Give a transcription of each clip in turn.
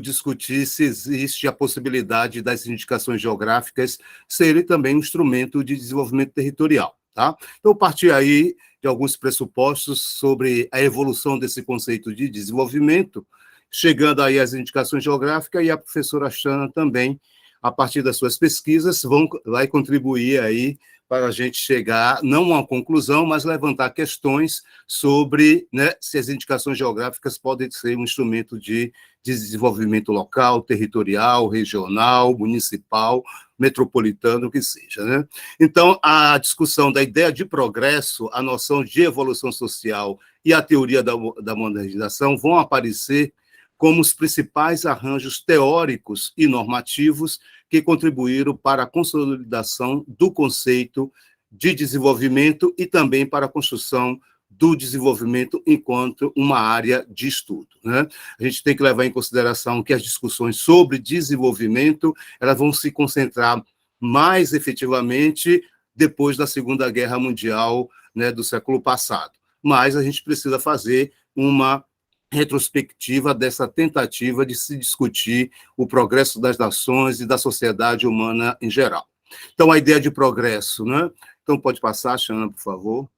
discutir se existe a possibilidade das indicações geográficas serem também um instrumento de desenvolvimento territorial. Tá? Então, partir aí de alguns pressupostos sobre a evolução desse conceito de desenvolvimento, chegando aí às indicações geográficas, e a professora Shana também, a partir das suas pesquisas, vai contribuir aí para a gente chegar, não a uma conclusão, mas levantar questões sobre, né, se as indicações geográficas podem ser um instrumento de desenvolvimento local, territorial, regional, municipal, metropolitano, o que seja. Né? Então, a discussão da ideia de progresso, a noção de evolução social e a teoria da modernização vão aparecer como os principais arranjos teóricos e normativos que contribuíram para a consolidação do conceito de desenvolvimento e também para a construção do desenvolvimento enquanto uma área de estudo. Né? A gente tem que levar em consideração que as discussões sobre desenvolvimento elas vão se concentrar mais efetivamente depois da Segunda Guerra Mundial, né, do século passado. Mas a gente precisa fazer uma retrospectiva dessa tentativa de se discutir o progresso das nações e da sociedade humana em geral. Então, a ideia de progresso, né? Então, pode passar, Xana, por favor.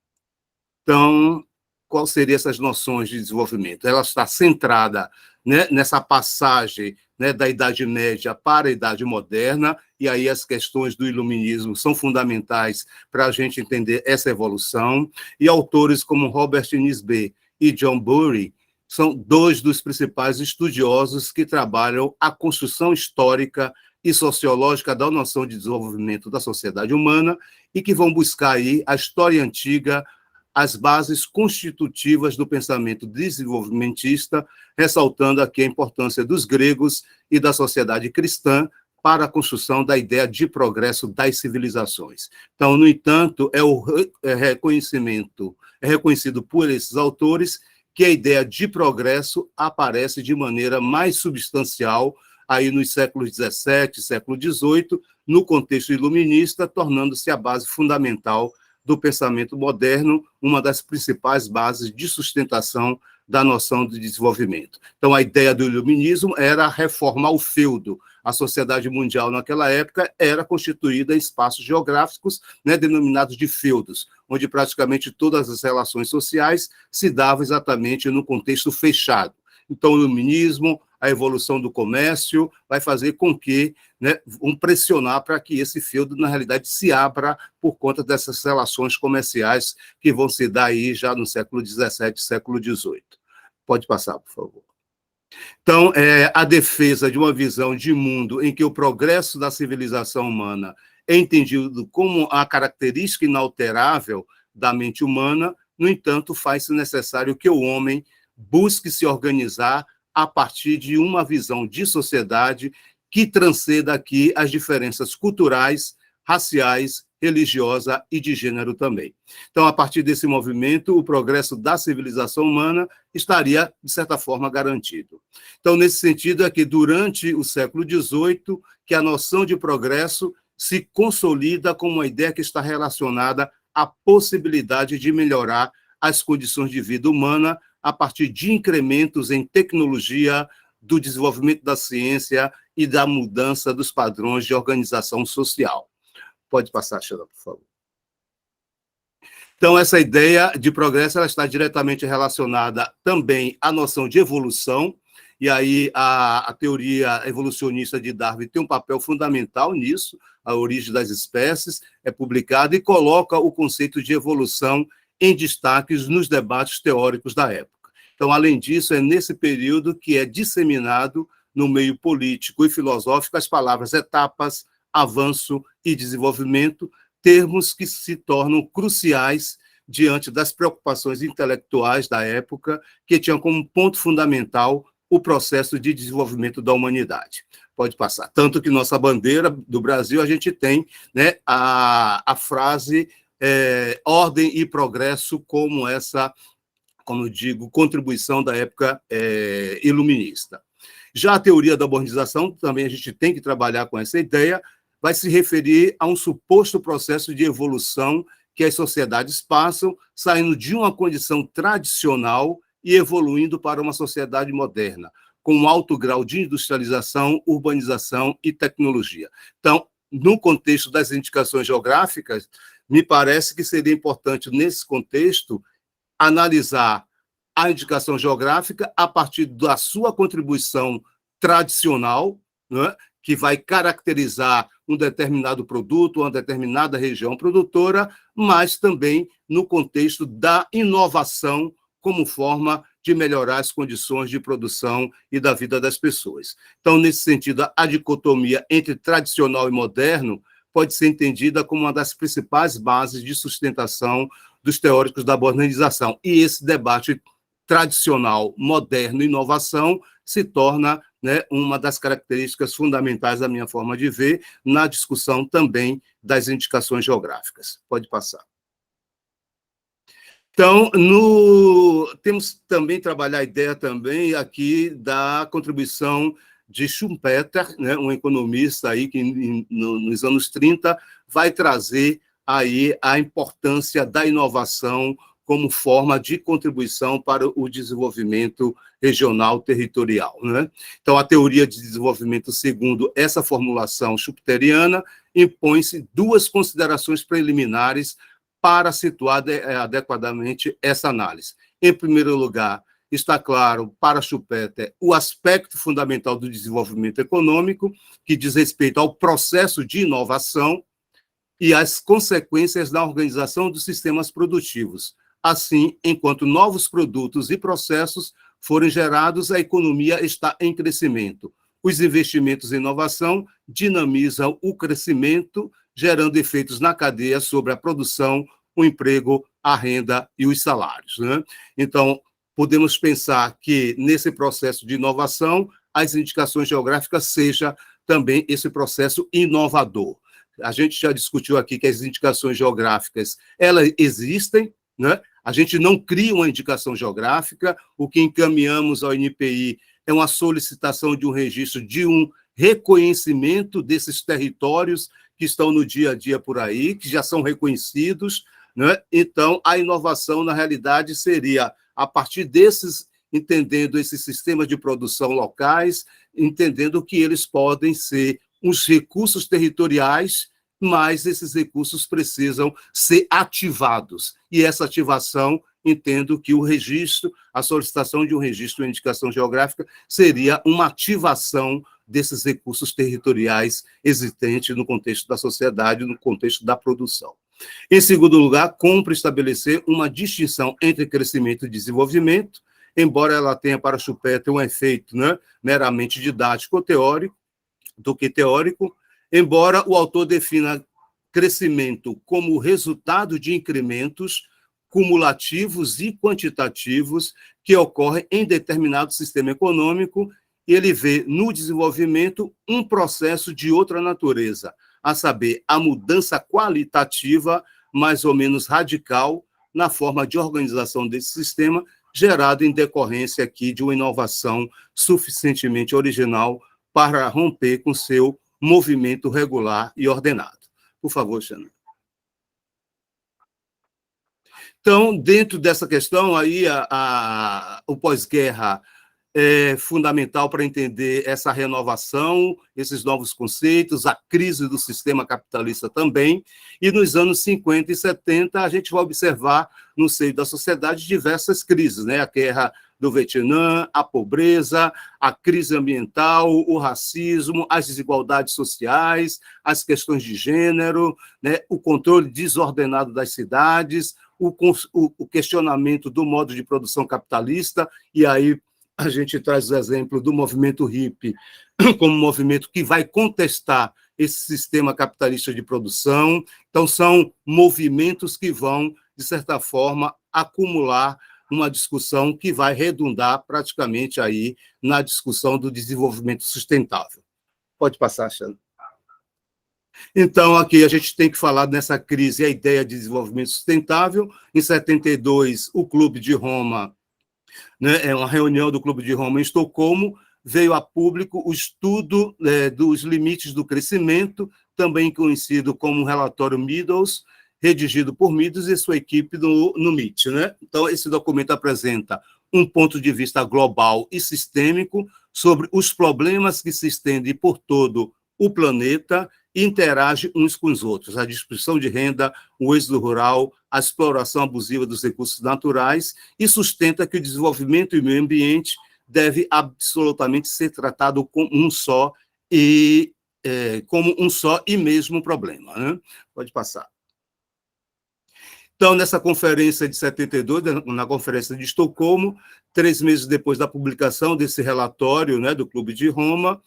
Então, qual seriam essas noções de desenvolvimento? Ela está centrada, né, nessa passagem, né, da Idade Média para a Idade Moderna, e aí as questões do iluminismo são fundamentais para a gente entender essa evolução, e autores como Robert Nisbet e John Bury são dois dos principais estudiosos que trabalham a construção histórica e sociológica da noção de desenvolvimento da sociedade humana e que vão buscar aí a história antiga, as bases constitutivas do pensamento desenvolvimentista, ressaltando aqui a importância dos gregos e da sociedade cristã para a construção da ideia de progresso das civilizações. Então, no entanto, é reconhecido por esses autores que a ideia de progresso aparece de maneira mais substancial aí nos séculos XVII, século XVIII, no contexto iluminista, tornando-se a base fundamental do pensamento moderno, uma das principais bases de sustentação da noção de desenvolvimento. Então, a ideia do iluminismo era reformar o feudo. A sociedade mundial, naquela época, era constituída em espaços geográficos, né, denominados de feudos, onde praticamente todas as relações sociais se davam exatamente no contexto fechado. Então, o iluminismo, a evolução do comércio, vai fazer com que, né, vão pressionar para que esse feudo, na realidade, se abra por conta dessas relações comerciais que vão se dar aí já no século XVII, século XVIII. Pode passar, por favor. Então, a defesa de uma visão de mundo em que o progresso da civilização humana é entendido como a característica inalterável da mente humana, no entanto, faz-se necessário que o homem busque se organizar a partir de uma visão de sociedade que transcenda aqui as diferenças culturais, raciais, religiosa e de gênero também. Então, a partir desse movimento, o progresso da civilização humana estaria, de certa forma, garantido. Então, nesse sentido, é que durante o século XVIII, que a noção de progresso se consolida como uma ideia que está relacionada à possibilidade de melhorar as condições de vida humana a partir de incrementos em tecnologia, do desenvolvimento da ciência e da mudança dos padrões de organização social. Pode passar, Sheila, por favor. Então, essa ideia de progresso ela está diretamente relacionada também à noção de evolução, e aí a teoria evolucionista de Darwin tem um papel fundamental nisso, a origem das espécies é publicada e coloca o conceito de evolução em destaques nos debates teóricos da época. Então, além disso, é nesse período que é disseminado no meio político e filosófico as palavras etapas, avanço e desenvolvimento, termos que se tornam cruciais diante das preocupações intelectuais da época, que tinham como ponto fundamental o processo de desenvolvimento da humanidade. Pode passar. Tanto que nossa bandeira do Brasil, a gente tem, né, a frase ordem e progresso como essa, como eu digo, contribuição da época iluminista. Já a teoria da modernização, também a gente tem que trabalhar com essa ideia, vai se referir a um suposto processo de evolução que as sociedades passam, saindo de uma condição tradicional e evoluindo para uma sociedade moderna, com alto grau de industrialização, urbanização e tecnologia. Então, no contexto das indicações geográficas, me parece que seria importante, nesse contexto, analisar a indicação geográfica a partir da sua contribuição tradicional, né, que vai caracterizar um determinado produto, uma determinada região produtora, mas também no contexto da inovação como forma de melhorar as condições de produção e da vida das pessoas. Então, nesse sentido, a dicotomia entre tradicional e moderno pode ser entendida como uma das principais bases de sustentação dos teóricos da modernização. E esse debate tradicional, moderno e inovação se torna, né, uma das características fundamentais da minha forma de ver na discussão também das indicações geográficas. Pode passar. Então, temos também trabalhar a ideia também aqui da contribuição de Schumpeter, né, um economista aí que nos anos 30 vai trazer aí a importância da inovação como forma de contribuição para o desenvolvimento regional territorial, né? Então, a teoria de desenvolvimento, segundo essa formulação schumpeteriana, impõe-se duas considerações preliminares para situar adequadamente essa análise. Em primeiro lugar, está claro para Schumpeter o aspecto fundamental do desenvolvimento econômico, que diz respeito ao processo de inovação e às consequências da organização dos sistemas produtivos. Assim, enquanto novos produtos e processos forem gerados, a economia está em crescimento. Os investimentos em inovação dinamizam o crescimento, gerando efeitos na cadeia sobre a produção, o emprego, a renda e os salários, né? Então, podemos pensar que, nesse processo de inovação, as indicações geográficas seja também esse processo inovador. A gente já discutiu aqui que as indicações geográficas, elas existem, né? A gente não cria uma indicação geográfica, o que encaminhamos ao NPI é uma solicitação de um registro, de um reconhecimento desses territórios que estão no dia a dia por aí, que já são reconhecidos, né? Então, a inovação, na realidade, seria, a partir desses, entendendo esses sistemas de produção locais, entendendo que eles podem ser uns recursos territoriais, mas esses recursos precisam ser ativados. E essa ativação, entendo que o registro, a solicitação de um registro de indicação geográfica seria uma ativação desses recursos territoriais existentes no contexto da sociedade, no contexto da produção. Em segundo lugar, cumpre estabelecer uma distinção entre crescimento e desenvolvimento, embora ela tenha para Schumpeter um efeito, né, meramente didático ou teórico, do que teórico, embora o autor defina crescimento como resultado de incrementos cumulativos e quantitativos que ocorrem em determinado sistema econômico, ele vê no desenvolvimento um processo de outra natureza, a saber, a mudança qualitativa mais ou menos radical na forma de organização desse sistema, gerado em decorrência aqui de uma inovação suficientemente original para romper com seu movimento regular e ordenado. Por favor, Xana. Então, dentro dessa questão, aí o pós-guerra é fundamental para entender essa renovação, esses novos conceitos, a crise do sistema capitalista também, e nos anos 50 e 70 a gente vai observar no seio da sociedade diversas crises, né? A guerra do Vietnã, a pobreza, a crise ambiental, o racismo, as desigualdades sociais, as questões de gênero, né? O controle desordenado das cidades, o questionamento do modo de produção capitalista, e aí a gente traz o exemplo do movimento hippie como um movimento que vai contestar esse sistema capitalista de produção. Então, são movimentos que vão, de certa forma, acumular uma discussão que vai redundar praticamente aí na discussão do desenvolvimento sustentável. Pode passar, Xana. Então, aqui a gente tem que falar nessa crise, a ideia de desenvolvimento sustentável. Em 72, o Clube de Roma, né, é uma reunião do Clube de Roma em Estocolmo, veio a público o estudo dos limites do crescimento, também conhecido como relatório Meadows, redigido por Meadows e sua equipe no MIT, né? Então, esse documento apresenta um ponto de vista global e sistêmico sobre os problemas que se estendem por todo o planeta e interage uns com os outros, a distribuição de renda, o êxodo rural, a exploração abusiva dos recursos naturais, e sustenta que o desenvolvimento e o meio ambiente deve absolutamente ser tratado como um só e mesmo problema, né? Pode passar. Então, nessa conferência de 72, na conferência de Estocolmo, 3 meses depois da publicação desse relatório, né, do Clube de Roma,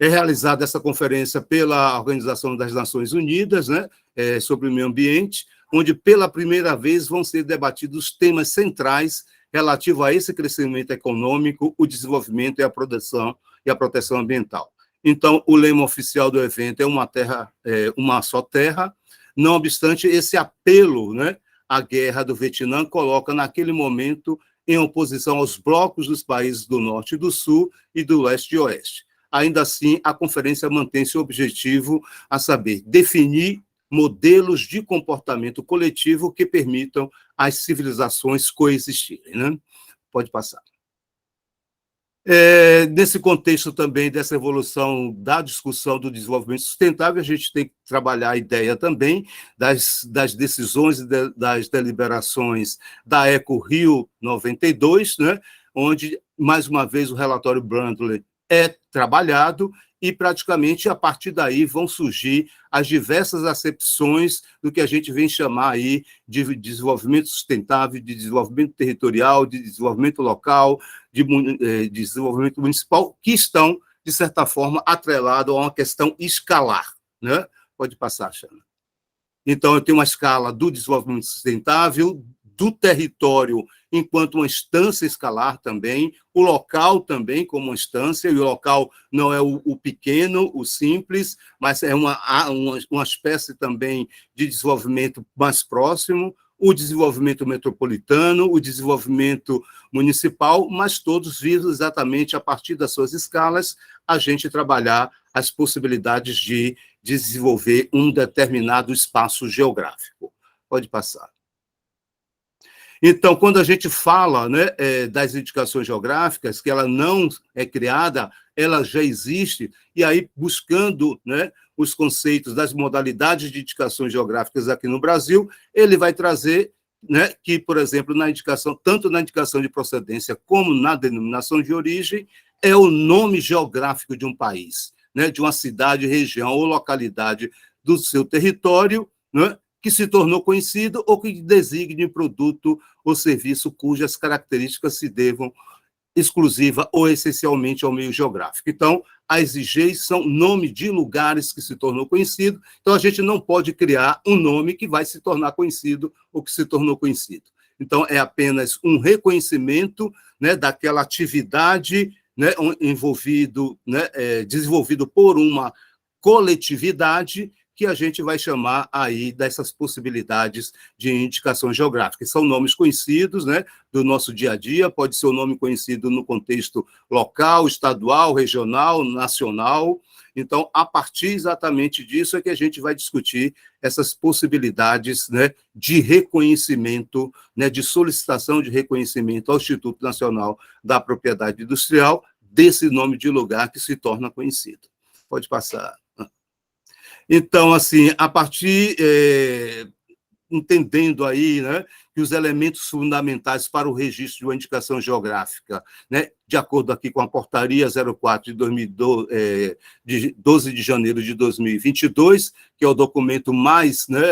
é realizada essa conferência pela Organização das Nações Unidas, né, sobre o meio ambiente, onde pela primeira vez vão ser debatidos temas centrais relativos a esse crescimento econômico, o desenvolvimento e a proteção ambiental. Então, o lema oficial do evento é uma só terra. Não obstante, esse apelo, né, à guerra do Vietnã coloca, naquele momento, em oposição aos blocos dos países do Norte e do Sul e do Leste e Oeste. Ainda assim, a conferência mantém seu objetivo, a saber, definir modelos de comportamento coletivo que permitam as civilizações coexistirem, né? Pode passar. Nesse contexto também dessa evolução da discussão do desenvolvimento sustentável, a gente tem que trabalhar a ideia também das decisões e das deliberações da Eco Rio 92, né, onde, mais uma vez, o relatório Brundtland é trabalhado e, praticamente, a partir daí vão surgir as diversas acepções do que a gente vem chamar aí de desenvolvimento sustentável, de desenvolvimento territorial, de desenvolvimento local, de desenvolvimento municipal, que estão, de certa forma, atrelados a uma questão escalar, né? Pode passar, Xana. Então, eu tenho uma escala do desenvolvimento sustentável, do território enquanto uma instância escalar também, o local também como uma instância, e o local não é o pequeno, o simples, mas é uma espécie também de desenvolvimento mais próximo, o desenvolvimento metropolitano, o desenvolvimento municipal, mas todos visam exatamente, a partir das suas escalas, a gente trabalhar as possibilidades de desenvolver um determinado espaço geográfico. Pode passar. Então, quando a gente fala, né, das indicações geográficas, que ela não é criada, ela já existe, e aí buscando, né, os conceitos das modalidades de indicações geográficas aqui no Brasil, ele vai trazer, né, que, por exemplo, tanto na indicação de procedência como na denominação de origem, é o nome geográfico de um país, né, de uma cidade, região ou localidade do seu território, né, que se tornou conhecido ou que designe produto ou serviço cujas características se devam exclusiva ou essencialmente ao meio geográfico. Então, as IGs são nome de lugares que se tornou conhecido, então a gente não pode criar um nome que vai se tornar conhecido ou que se tornou conhecido. Então, é apenas um reconhecimento, né, daquela atividade, né, desenvolvido por uma coletividade que a gente vai chamar aí dessas possibilidades de indicação geográfica. São nomes conhecidos, né, do nosso dia a dia, pode ser um nome conhecido no contexto local, estadual, regional, nacional. Então, a partir exatamente disso é que a gente vai discutir essas possibilidades, né, de reconhecimento, né, de solicitação de reconhecimento ao Instituto Nacional da Propriedade Industrial desse nome de lugar que se torna conhecido. Pode passar. Então, assim, a partir, entendendo aí, né, que os elementos fundamentais para o registro de uma indicação geográfica, né, de acordo aqui com a portaria 04 de 2012, de 12 de janeiro de 2022, que é o documento mais, né,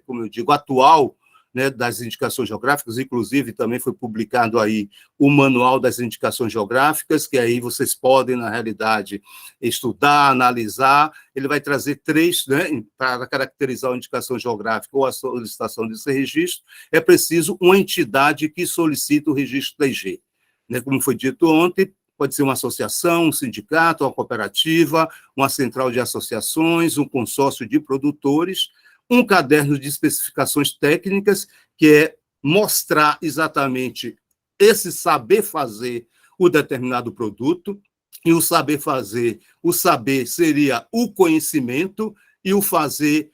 como eu digo, atual, né, das indicações geográficas, inclusive também foi publicado aí o Manual das Indicações Geográficas, que aí vocês podem, na realidade, estudar, analisar. Ele vai trazer 3, né, para caracterizar a indicação geográfica ou a solicitação desse registro, é preciso uma entidade que solicita o registro da IG. Né, como foi dito ontem, pode ser uma associação, um sindicato, uma cooperativa, uma central de associações, um consórcio de produtores, um caderno de especificações técnicas, que é mostrar exatamente esse saber fazer o determinado produto, e o saber fazer, o saber seria o conhecimento, e o fazer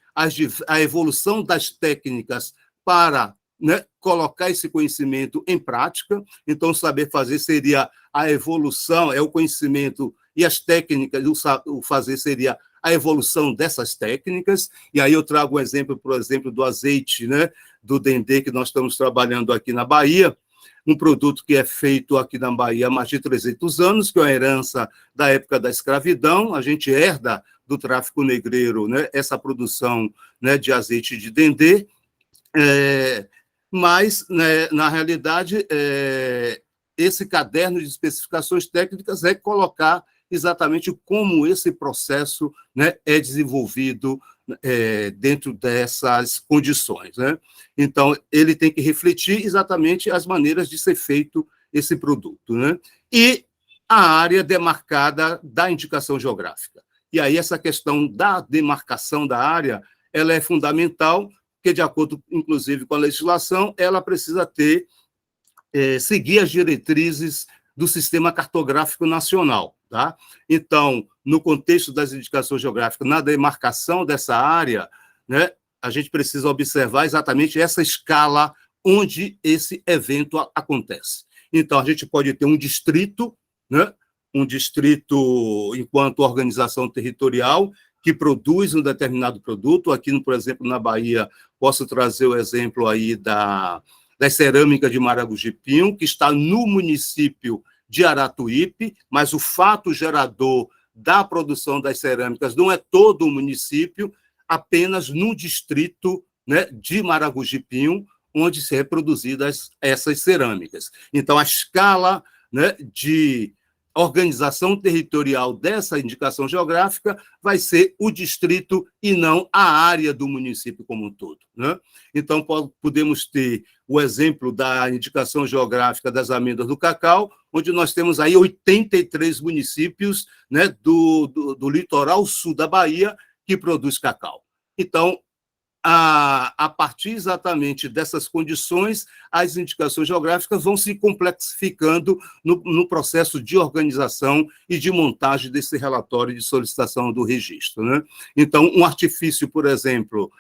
a evolução das técnicas para né, colocar esse conhecimento em prática. Então, saber fazer seria a evolução, é o conhecimento e as técnicas, o fazer seria a evolução dessas técnicas. E aí eu trago um exemplo, por exemplo, do azeite, né, do dendê, que nós estamos trabalhando aqui na Bahia, um produto que é feito aqui na Bahia há mais de 300 anos, que é uma herança da época da escravidão. A gente herda do tráfico negreiro, né, essa produção, né, de azeite de dendê, mas, né, na realidade, esse caderno de especificações técnicas é colocar exatamente como esse processo, né, é desenvolvido dentro dessas condições, né? Então, ele tem que refletir exatamente as maneiras de ser feito esse produto, né? E a área demarcada da indicação geográfica. E aí, essa questão da demarcação da área, ela é fundamental, porque, de acordo, inclusive, com a legislação, ela precisa ter, seguir as diretrizes do Sistema Cartográfico Nacional, tá? Então, no contexto das indicações geográficas, na demarcação dessa área, né, a gente precisa observar exatamente essa escala onde esse evento acontece. Então, a gente pode ter um distrito, né, um distrito enquanto organização territorial que produz um determinado produto. Aqui, por exemplo, na Bahia, posso trazer o exemplo aí da cerâmica de Maragogi-Pinho, que está no município de Aratuípe, mas o fato gerador da produção das cerâmicas não é todo o município, apenas no distrito, né, de Maragogi-Pinho, onde se reproduzidas essas cerâmicas. Então, a escala, né, de organização territorial dessa indicação geográfica vai ser o distrito e não a área do município como um todo, né? Então, podemos ter o exemplo da indicação geográfica das amêndoas do cacau, onde nós temos aí 83 municípios, né, do litoral sul da Bahia que produz cacau. Então, a partir exatamente dessas condições, as indicações geográficas vão se complexificando no processo de organização e de montagem desse relatório de solicitação do registro, né? Então, um artifício, por exemplo,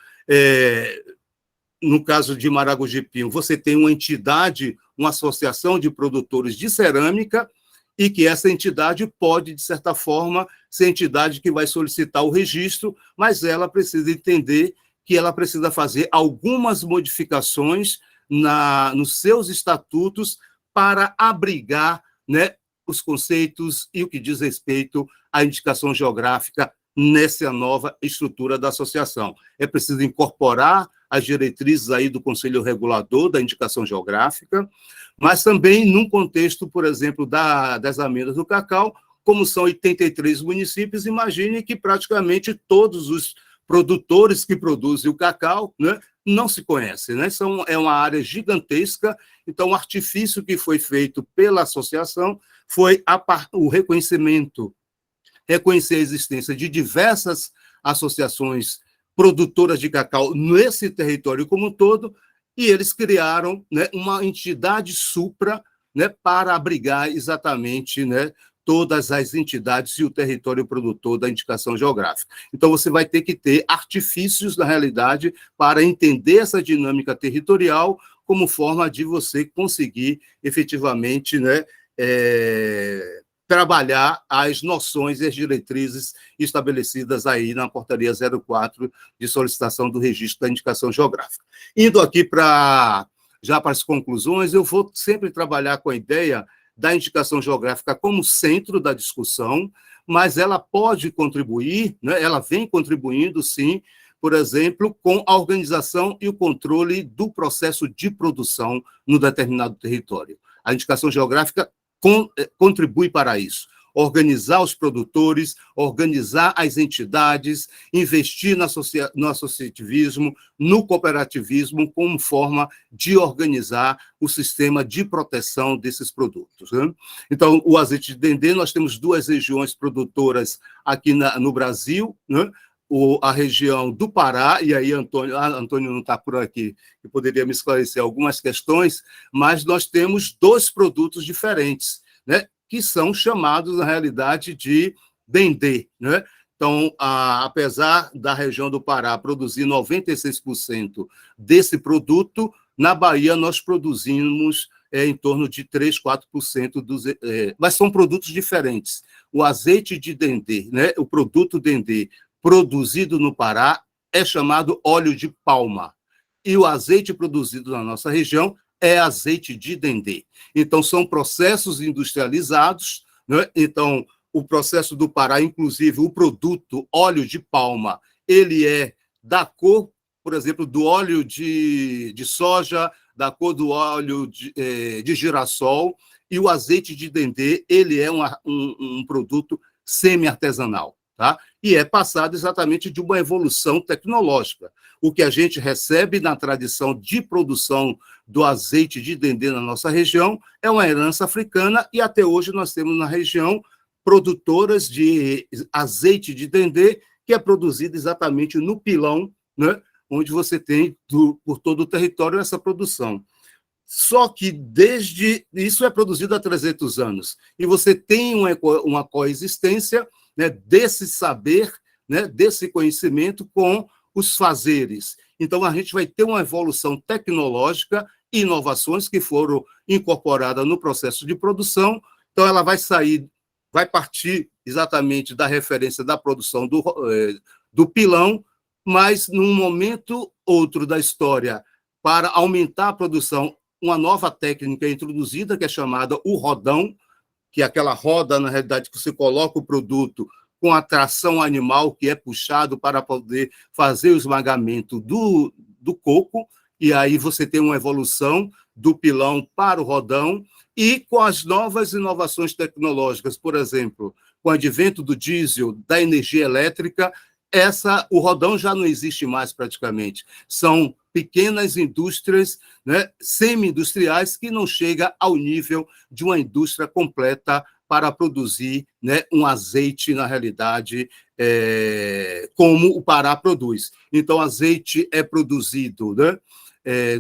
no caso de Maragogi-Pinho, você tem uma entidade, uma associação de produtores de cerâmica, e que essa entidade pode, de certa forma, ser a entidade que vai solicitar o registro, mas ela precisa entender que ela precisa fazer algumas modificações nos seus estatutos para abrigar, né, os conceitos e o que diz respeito à indicação geográfica nessa nova estrutura da associação. É preciso incorporar as diretrizes aí do Conselho Regulador da Indicação Geográfica, mas também num contexto, por exemplo, das amêndoas do cacau, como são 83 municípios, imagine que praticamente todos os produtores que produzem o cacau, né, não se conhecem, né? É uma área gigantesca. Então, o artifício que foi feito pela associação foi o reconhecer a existência de diversas associações produtoras de cacau nesse território como um todo, e eles criaram, né, uma entidade supra, né, para abrigar exatamente, né, todas as entidades e o território produtor da indicação geográfica. Então, você vai ter que ter artifícios, na realidade, para entender essa dinâmica territorial como forma de você conseguir, efetivamente, né, trabalhar as noções e as diretrizes estabelecidas aí na Portaria 04 de solicitação do registro da indicação geográfica. Indo aqui já para as conclusões, eu vou sempre trabalhar com a ideia da indicação geográfica como centro da discussão, mas ela pode contribuir, né, ela vem contribuindo, sim, por exemplo, com a organização e o controle do processo de produção no determinado território. A indicação geográfica contribui para isso. Organizar os produtores, organizar as entidades, investir no associativismo, no cooperativismo, como forma de organizar o sistema de proteção desses produtos, né? Então, o azeite de dendê, nós temos duas regiões produtoras aqui no Brasil, né? A região do Pará, e aí Antônio não está por aqui, que poderia me esclarecer algumas questões, mas nós temos dois produtos diferentes, né, que são chamados, na realidade, de dendê, né? Então, apesar da região do Pará produzir 96% desse produto, Na Bahia, nós produzimos em torno de 3, 4% dos... mas são produtos diferentes. O azeite de dendê, né, o produto dendê produzido no Pará é chamado óleo de palma. E o azeite produzido na nossa região é azeite de dendê. Então, são processos industrializados, né? Então, o processo do Pará, inclusive, o produto óleo de palma, ele é da cor, por exemplo, do óleo de soja, da cor do óleo de girassol, e o azeite de dendê, ele é um produto semi-artesanal, tá? E é passado exatamente de uma evolução tecnológica. O que a gente recebe na tradição de produção do azeite de dendê na nossa região é uma herança africana, e até hoje nós temos na região produtoras de azeite de dendê, que é produzido exatamente no pilão, né, onde você tem por todo o território essa produção. Só que isso é produzido há 300 anos, e você tem uma coexistência, né, desse saber, né, desse conhecimento com os fazeres. Então, a gente vai ter uma evolução tecnológica e inovações que foram incorporadas no processo de produção. Então, ela vai partir exatamente da referência da produção do pilão, mas, num momento outro da história, para aumentar a produção, uma nova técnica é introduzida, que é chamada o rodão, que é aquela roda, na realidade, que você coloca o produto com a tração animal, que é puxado para poder fazer o esmagamento do coco, e aí você tem uma evolução do pilão para o rodão, e com as novas inovações tecnológicas, por exemplo, com o advento do diesel, da energia elétrica, o rodão já não existe mais praticamente. São pequenas indústrias, né, semi-industriais, que não chegam ao nível de uma indústria completa para produzir, né, um azeite, na realidade, como o Pará produz. Então, azeite é produzido, né,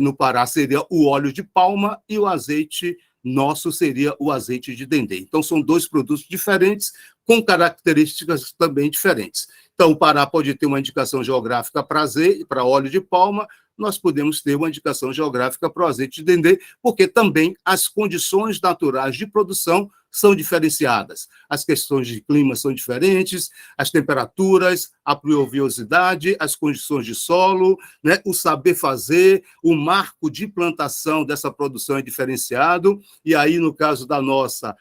no Pará seria o óleo de palma, e o azeite nosso seria o azeite de dendê. Então, são dois produtos diferentes, com características também diferentes. Então, o Pará pode ter uma indicação geográfica para óleo de palma, nós podemos ter uma indicação geográfica para o azeite de dendê, porque também as condições naturais de produção são diferenciadas. As questões de clima são diferentes, as temperaturas, a pluviosidade, as condições de solo, né, o saber fazer, o marco de plantação dessa produção é diferenciado, e aí, no caso da nossa,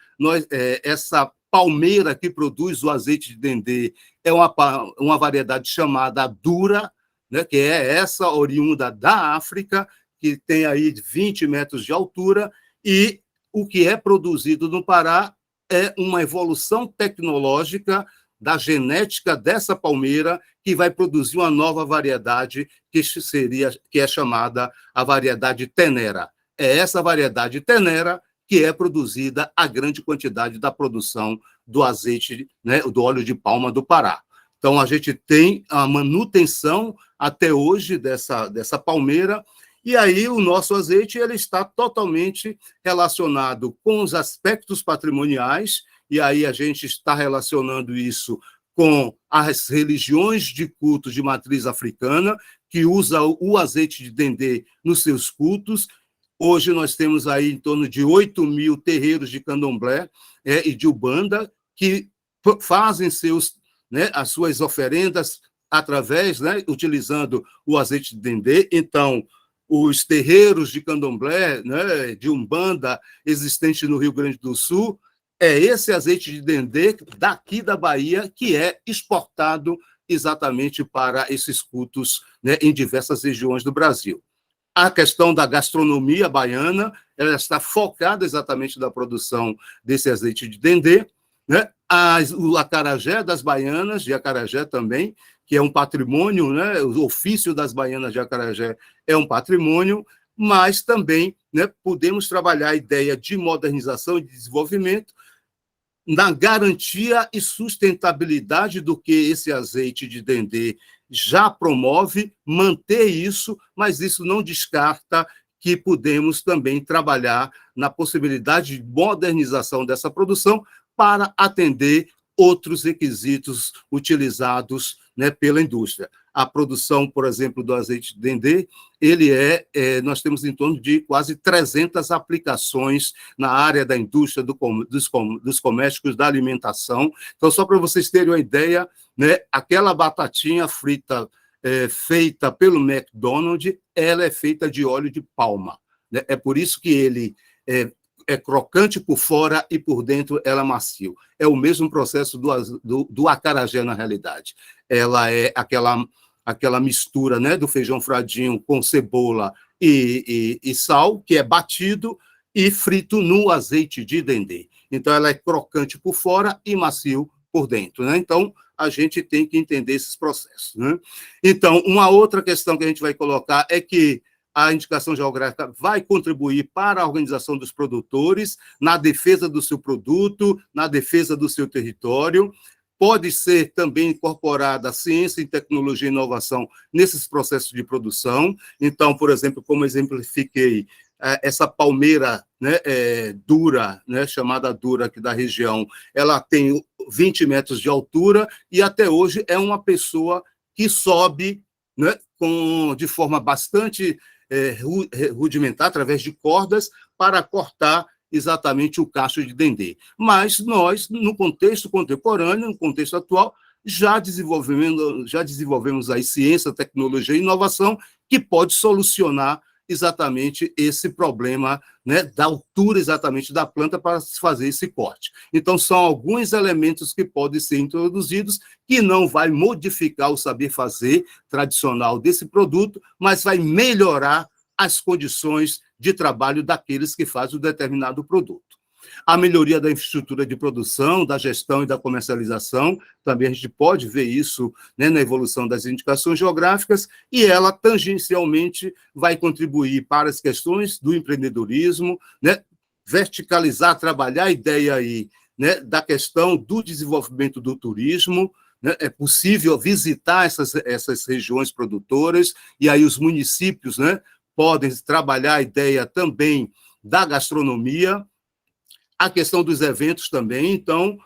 essa palmeira que produz o azeite de dendê é uma variedade chamada dura, né, que é essa oriunda da África, que tem aí 20 metros de altura, e o que é produzido no Pará é uma evolução tecnológica da genética dessa palmeira, que vai produzir uma nova variedade, que é chamada a variedade tenera. É essa variedade tenera que é produzida a grande quantidade da produção do azeite, né, do óleo de palma do Pará. Então, a gente tem a manutenção até hoje dessa palmeira, e aí o nosso azeite ele está totalmente relacionado com os aspectos patrimoniais, e aí a gente está relacionando isso com as religiões de culto de matriz africana, que usa o azeite de dendê nos seus cultos. Hoje nós temos aí em torno de 8.000 terreiros de candomblé e de umbanda que fazem as suas oferendas através, né, utilizando o azeite de dendê. Então, os terreiros de candomblé, né, de umbanda existentes no Rio Grande do Sul, é esse azeite de dendê daqui da Bahia que é exportado exatamente para esses cultos, né, em diversas regiões do Brasil. A questão da gastronomia baiana, ela está focada exatamente na produção desse azeite de dendê, né? O acarajé das baianas, de acarajé também, que é um patrimônio, né? O ofício das baianas de acarajé é um patrimônio, mas também, né, podemos trabalhar a ideia de modernização e de desenvolvimento na garantia e sustentabilidade do que esse azeite de dendê já promove, manter isso, mas isso não descarta que podemos também trabalhar na possibilidade de modernização dessa produção para atender outros requisitos utilizados, né, pela indústria. A produção, por exemplo, do azeite de dendê, nós temos em torno de quase 300 aplicações na área da indústria, dos comércios, da alimentação. Então, só para vocês terem uma ideia, né, aquela batatinha frita feita pelo McDonald's, ela é feita de óleo de palma, né? É por isso que ele é crocante por fora e por dentro ela é macio. É o mesmo processo do acarajé, na realidade. Ela é aquela mistura, né, do feijão fradinho com cebola e sal, que é batido e frito no azeite de dendê. Então, ela é crocante por fora e macio por dentro, né? Então, a gente tem que entender esses processos, né? Então, uma outra questão que a gente vai colocar é que a indicação geográfica vai contribuir para a organização dos produtores, na defesa do seu produto, na defesa do seu território. Pode ser também incorporada a ciência, tecnologia e inovação nesses processos de produção. Então, por exemplo, como exemplifiquei, essa palmeira, né, dura, né, chamada dura aqui da região, ela tem 20 metros de altura e até hoje é uma pessoa que sobe, né, de forma bastante rudimentar, através de cordas, para cortar exatamente o cacho de dendê. Mas nós, no contexto contemporâneo, no contexto atual, já desenvolvemos aí ciência, tecnologia e inovação que pode solucionar exatamente esse problema, né, da altura exatamente da planta para se fazer esse corte. Então, são alguns elementos que podem ser introduzidos que não vai modificar o saber fazer tradicional desse produto, mas vai melhorar as condições de trabalho daqueles que fazem o determinado produto. A melhoria da infraestrutura de produção, da gestão e da comercialização, também a gente pode ver isso, né, na evolução das indicações geográficas, e ela tangencialmente vai contribuir para as questões do empreendedorismo, né, verticalizar, trabalhar a ideia aí, né, da questão do desenvolvimento do turismo, né. É possível visitar essas regiões produtoras, e aí os municípios, né, podem trabalhar a ideia também da gastronomia, a questão dos eventos também. Então,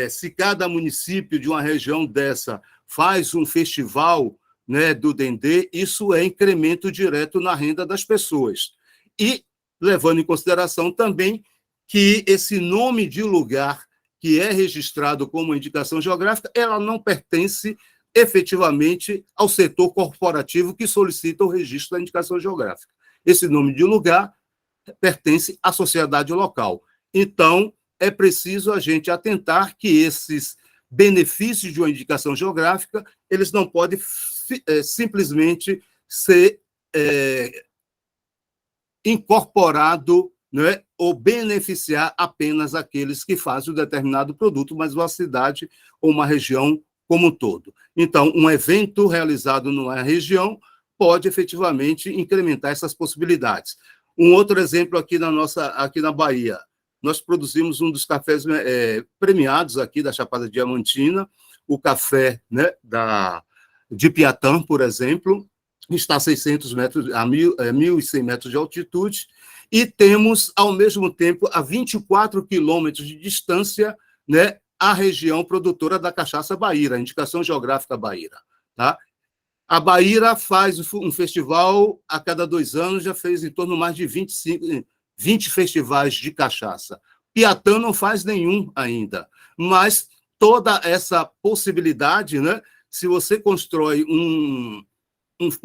se cada município de uma região dessa faz um festival, né, do dendê, isso é incremento direto na renda das pessoas. E levando em consideração também que esse nome de lugar que é registrado como indicação geográfica, ela não pertence efetivamente ao setor corporativo que solicita o registro da indicação geográfica. Esse nome de lugar pertence à sociedade local. Então, é preciso a gente atentar que esses benefícios de uma indicação geográfica, eles não podem simplesmente ser incorporados, né, ou beneficiar apenas aqueles que fazem um determinado produto, mas uma cidade ou uma região como um todo. Então, um evento realizado numa região pode efetivamente incrementar essas possibilidades. Um outro exemplo aqui na Bahia, nós produzimos um dos cafés premiados aqui da Chapada Diamantina, o café, né, de Piatã, por exemplo, está a 600 metros, a 1.100 metros de altitude, e temos, ao mesmo tempo, a 24 quilômetros de distância, né, a região produtora da cachaça Baíra, a indicação geográfica Baíra, tá? A Baíra faz um festival a cada 2 anos, já fez em torno de mais de 20 festivais de cachaça. Piatã não faz nenhum ainda, mas toda essa possibilidade, né? Se você constrói um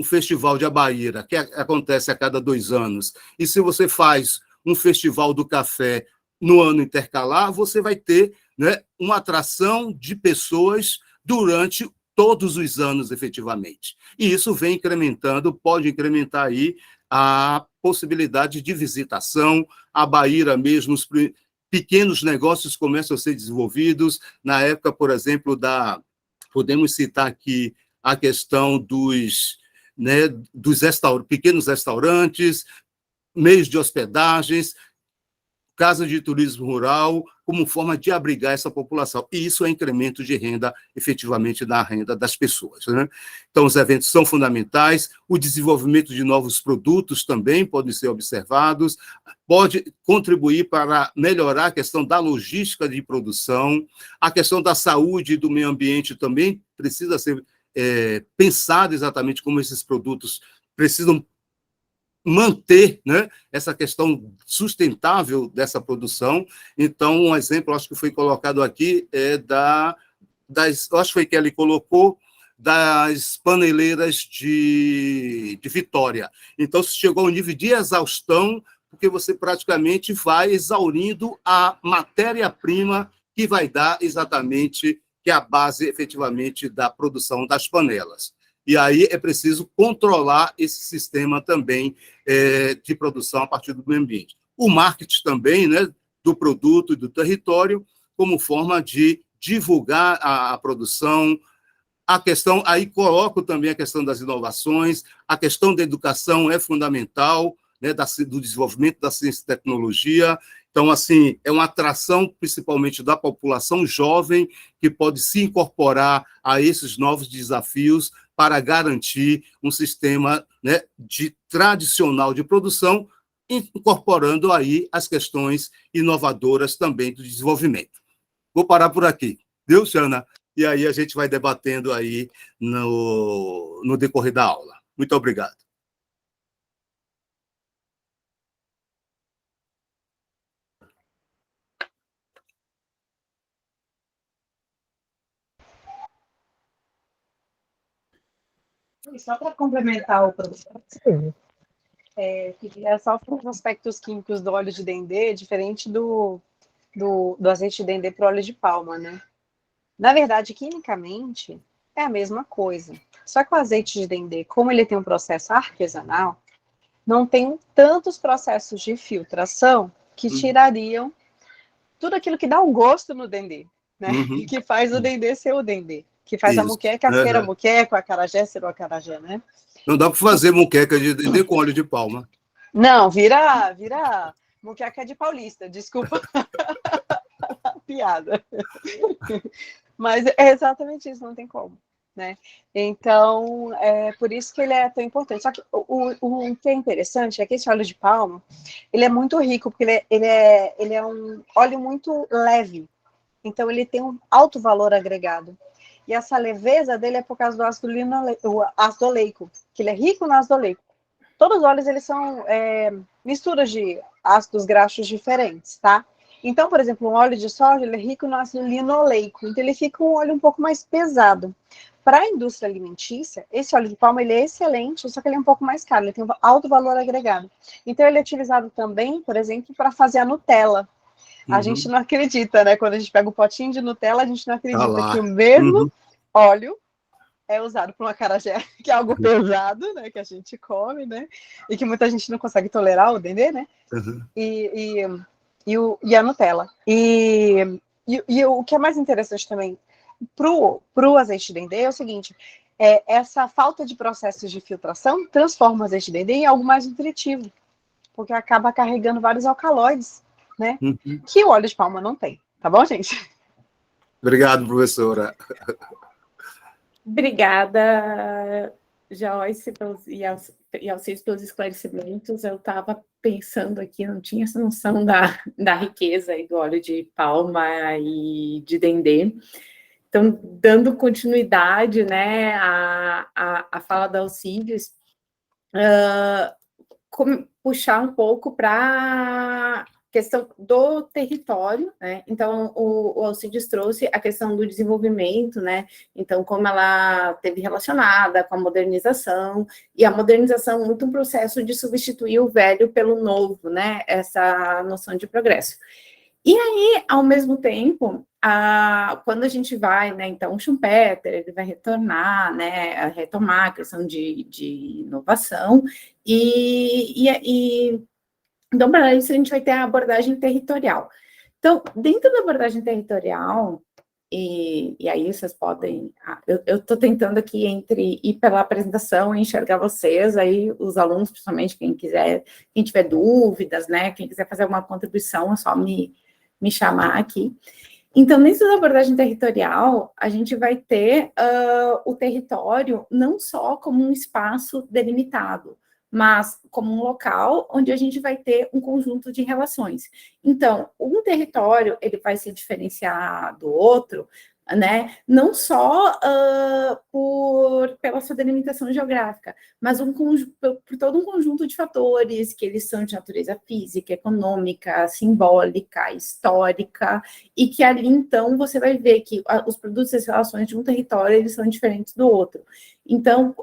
festival de Abaíra, que acontece a cada 2 anos, e se você faz um festival do café no ano intercalar, você vai ter, né, uma atração de pessoas durante todos os anos, efetivamente. E isso vem incrementando, pode incrementar aí a possibilidade de visitação, a Baíra mesmo, os pequenos negócios começam a ser desenvolvidos. Na época, por exemplo, podemos citar aqui a questão dos pequenos restaurantes, meios de hospedagens, casa de turismo rural, como forma de abrigar essa população. E isso é incremento de renda, efetivamente, na renda das pessoas, né? Então, os eventos são fundamentais, o desenvolvimento de novos produtos também pode ser observados, pode contribuir para melhorar a questão da logística de produção, a questão da saúde e do meio ambiente também precisa ser pensado exatamente como esses produtos precisam manter, né, essa questão sustentável dessa produção. Então, um exemplo, acho que foi colocado aqui, acho que foi que ele colocou, das paneleiras de Vitória. Então, se chegou ao nível de exaustão, porque você praticamente vai exaurindo a matéria-prima que vai dar exatamente, que é a base, efetivamente, da produção das panelas. E aí é preciso controlar esse sistema também de produção a partir do meio ambiente. O marketing também, né, do produto e do território, como forma de divulgar a produção. A questão, aí coloco também a questão das inovações, a questão da educação é fundamental, né, do desenvolvimento da ciência e tecnologia. Então, assim, é uma atração principalmente da população jovem que pode se incorporar a esses novos desafios para garantir um sistema, né, tradicional de produção, incorporando aí as questões inovadoras também do desenvolvimento. Vou parar por aqui. Viu, Xana? E aí a gente vai debatendo aí no decorrer da aula. Muito obrigado. Só para complementar o professor, queria só para os aspectos químicos do óleo de dendê, diferente do azeite de dendê para o óleo de palma, né? Na verdade, quimicamente, é a mesma coisa. Só que o azeite de dendê, como ele tem um processo artesanal, não tem tantos processos de filtração que tirariam tudo aquilo que dá um gosto no dendê, né? Uhum. Que faz o dendê ser o dendê. Que faz Isso. a muqueca ser a muqueca, o acarajé ser o acarajé, né? Não dá para fazer muqueca de dendê com óleo de palma. Não, vira muqueca de paulista, desculpa a piada. Mas é exatamente isso, não tem como, né? Então, é por isso que ele é tão importante. Só que o que é interessante é que esse óleo de palma, ele é muito rico, porque ele é um óleo muito leve. Então, ele tem um alto valor agregado. E essa leveza dele é por causa do ácido oleico, que ele é rico no ácido oleico. Todos os óleos, eles são misturas de ácidos graxos diferentes, tá? Então, por exemplo, um óleo de soja, ele é rico no ácido linoleico, então ele fica um óleo um pouco mais pesado. Para a indústria alimentícia, esse óleo de palma, ele é excelente, só que ele é um pouco mais caro, ele tem um alto valor agregado. Então, ele é utilizado também, por exemplo, para fazer a Nutella. A gente não acredita, né? Quando a gente pega o potinho de Nutella, a gente não acredita que o mesmo óleo é usado para um acarajé, que é algo pesado, né? Que a gente come, né? E que muita gente não consegue tolerar o dendê, né? E a Nutella. E o que é mais interessante também pro azeite de dendê é o seguinte: essa falta de processos de filtração transforma o azeite de dendê em algo mais nutritivo, porque acaba carregando vários alcaloides, né? Que o óleo de palma não tem. Tá bom, gente? Obrigado, professora. Obrigada, Joyce, e Alcides pelos esclarecimentos. Eu estava pensando aqui, não tinha essa noção da riqueza aí do óleo de palma e de dendê. Então, dando continuidade, né, à fala da Alcides, puxar um pouco para questão do território, né? Então, o Alcides trouxe a questão do desenvolvimento, né? Então, como ela teve relacionada com a modernização, e a modernização muito um processo de substituir o velho pelo novo, né? Essa noção de progresso. E aí, ao mesmo tempo, quando a gente vai, né, então o Schumpeter, ele vai retomar a questão de inovação, então, para isso, a gente vai ter a abordagem territorial. Então, dentro da abordagem territorial, e aí vocês podem... Eu estou tentando aqui ir pela apresentação e enxergar vocês, aí os alunos, principalmente, quem tiver dúvidas, né, quem quiser fazer alguma contribuição, é só me me chamar aqui. Então, dentro da abordagem territorial, a gente vai ter o território não só como um espaço delimitado, mas como um local onde a gente vai ter um conjunto de relações. Então, um território, ele vai se diferenciar do outro, né? Não só pela sua delimitação geográfica, mas por todo um conjunto de fatores que eles são de natureza física, econômica, simbólica, histórica, e que ali, então, você vai ver que os produtos e as relações de um território, eles são diferentes do outro. Então,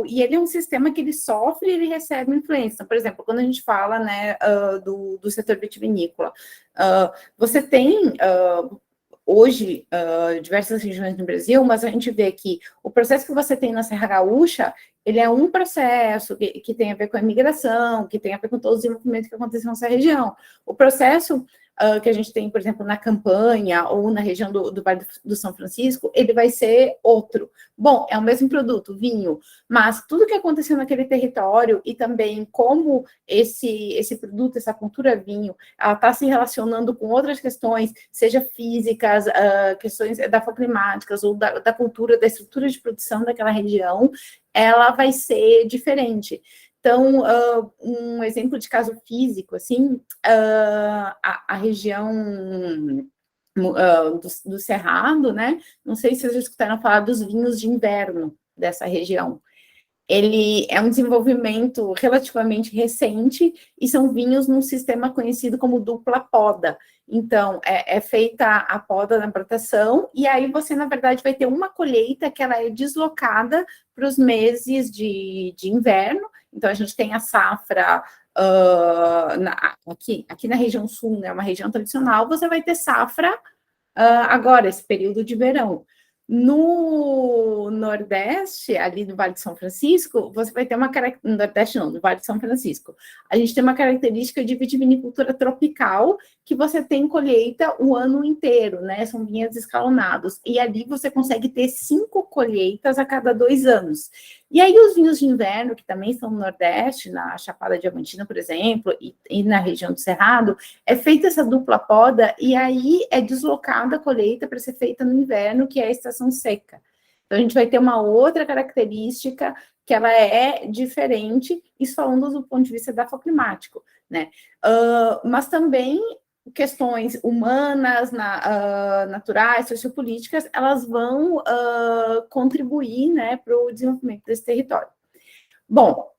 e ele é um sistema que ele sofre e ele recebe influência. Então, por exemplo, quando a gente fala, né, do setor vitivinícola, você tem... hoje, diversas regiões no Brasil, mas a gente vê que o processo que você tem na Serra Gaúcha, ele é um processo que tem a ver com a imigração, que tem a ver com todo o desenvolvimento que aconteceu nessa região. O processo que a gente tem, por exemplo, na Campanha ou na região do Vale do São Francisco, ele vai ser outro. Bom, é o mesmo produto, vinho, mas tudo que aconteceu naquele território e também como esse produto, essa cultura vinho, ela está se relacionando com outras questões, seja físicas, questões climáticas ou da cultura, da estrutura de produção daquela região, ela vai ser diferente. Então, um exemplo de caso físico, assim, a região do Cerrado, né? Não sei se vocês já escutaram falar dos vinhos de inverno dessa região. Ele é um desenvolvimento relativamente recente e são vinhos num sistema conhecido como dupla poda. Então, é feita a poda na plantação e aí você, na verdade, vai ter uma colheita que ela é deslocada para os meses de inverno. Então, a gente tem a safra aqui na região sul, né, uma região tradicional, você vai ter safra agora, esse período de verão. No Nordeste, ali no Vale de São Francisco, você vai ter uma característica... No Nordeste não, no Vale de São Francisco. A gente tem uma característica de vitivinicultura tropical, que você tem colheita o ano inteiro, né? São vinhas escalonados. E ali você consegue ter 5 colheitas a cada 2 anos. E aí os vinhos de inverno, que também estão no Nordeste, na Chapada Diamantina, por exemplo, e na região do Cerrado, é feita essa dupla poda e aí é deslocada a colheita para ser feita no inverno, que é a estação seca. Então, a gente vai ter uma outra característica que ela é diferente, isso falando do ponto de vista climático, né? Mas também questões humanas, naturais, sociopolíticas, elas vão contribuir, né, para o desenvolvimento desse território. Bom,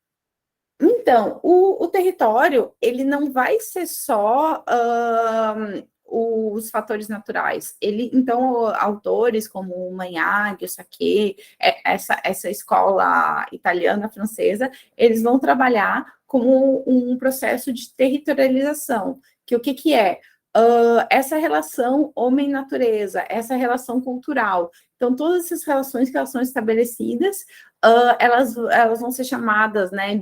então, o território, ele não vai ser só os fatores naturais. Então, autores como o Magnaghi, o Sacchi, essa escola italiana, francesa, eles vão trabalhar como um processo de territorialização, que o que é? Essa relação homem-natureza, essa relação cultural. Então, todas essas relações que elas são estabelecidas, elas vão ser chamadas, né,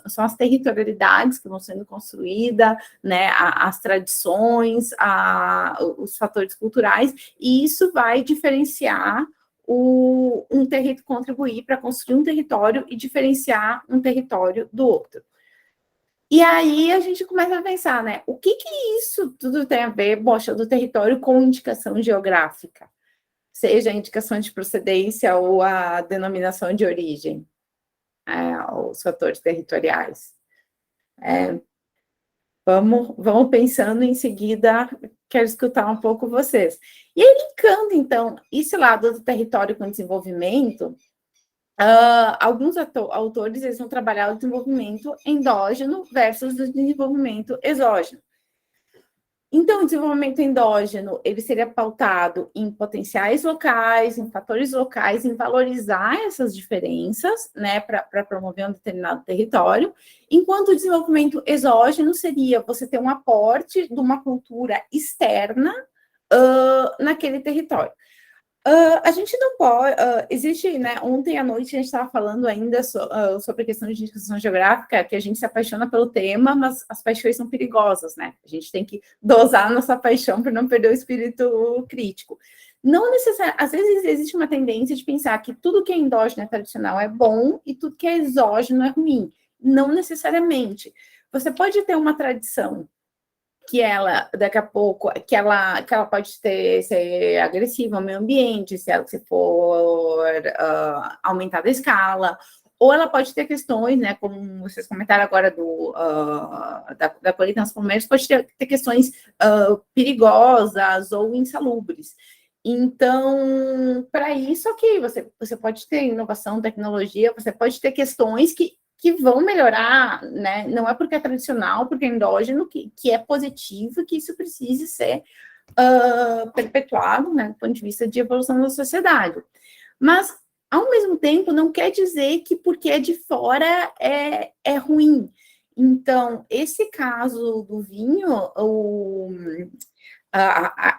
são as territorialidades que vão sendo construídas, né, as tradições, os fatores culturais, e isso vai diferenciar contribuir para construir um território e diferenciar um território do outro. E aí a gente começa a pensar, né, o que isso tudo tem a ver, do território com indicação geográfica? Seja a indicação de procedência ou a denominação de origem, os fatores territoriais. Vamos pensando em seguida, quero escutar um pouco vocês. E aí, linkando, então, esse lado do território com desenvolvimento, alguns autores eles vão trabalhar o desenvolvimento endógeno versus o desenvolvimento exógeno. Então, o desenvolvimento endógeno, ele seria pautado em potenciais locais, em fatores locais, em valorizar essas diferenças, né, para promover um determinado território, enquanto o desenvolvimento exógeno seria você ter um aporte de uma cultura externa naquele território. A gente não pode... existe, né, ontem à noite a gente estava falando ainda sobre a questão de indicação geográfica, que a gente se apaixona pelo tema, mas as paixões são perigosas, né? A gente tem que dosar a nossa paixão para não perder o espírito crítico. Não necessariamente... Às vezes existe uma tendência de pensar que tudo que é endógeno é tradicional é bom e tudo que é exógeno é ruim. Não necessariamente. Você pode ter uma tradição que ela, daqui a pouco, que ela pode ser agressiva ao meio ambiente, se ela se for aumentada a escala, ou ela pode ter questões, né, como vocês comentaram agora da colheita nas palmeiras, pode ter questões perigosas ou insalubres. Então, para isso, ok, você pode ter inovação, tecnologia, você pode ter questões que vão melhorar, né? Não é porque é tradicional, porque é endógeno, que é positivo, que isso precise ser perpetuado, né, do ponto de vista de evolução da sociedade. Mas, ao mesmo tempo, não quer dizer que porque é de fora é ruim. Então, esse caso do vinho,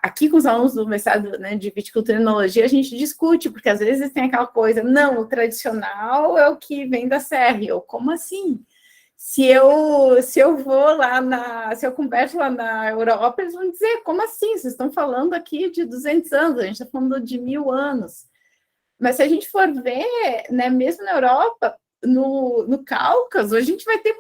aqui com os alunos do mestrado, né, de viticultura e enologia, a gente discute, porque às vezes tem aquela coisa, não, o tradicional é o que vem da serra, ou como assim? Se eu vou lá se eu converso lá na Europa, eles vão dizer, como assim? Vocês estão falando aqui de 200 anos, a gente está falando de 1000 anos. Mas se a gente for ver, né, mesmo na Europa, no Cáucaso, a gente vai ter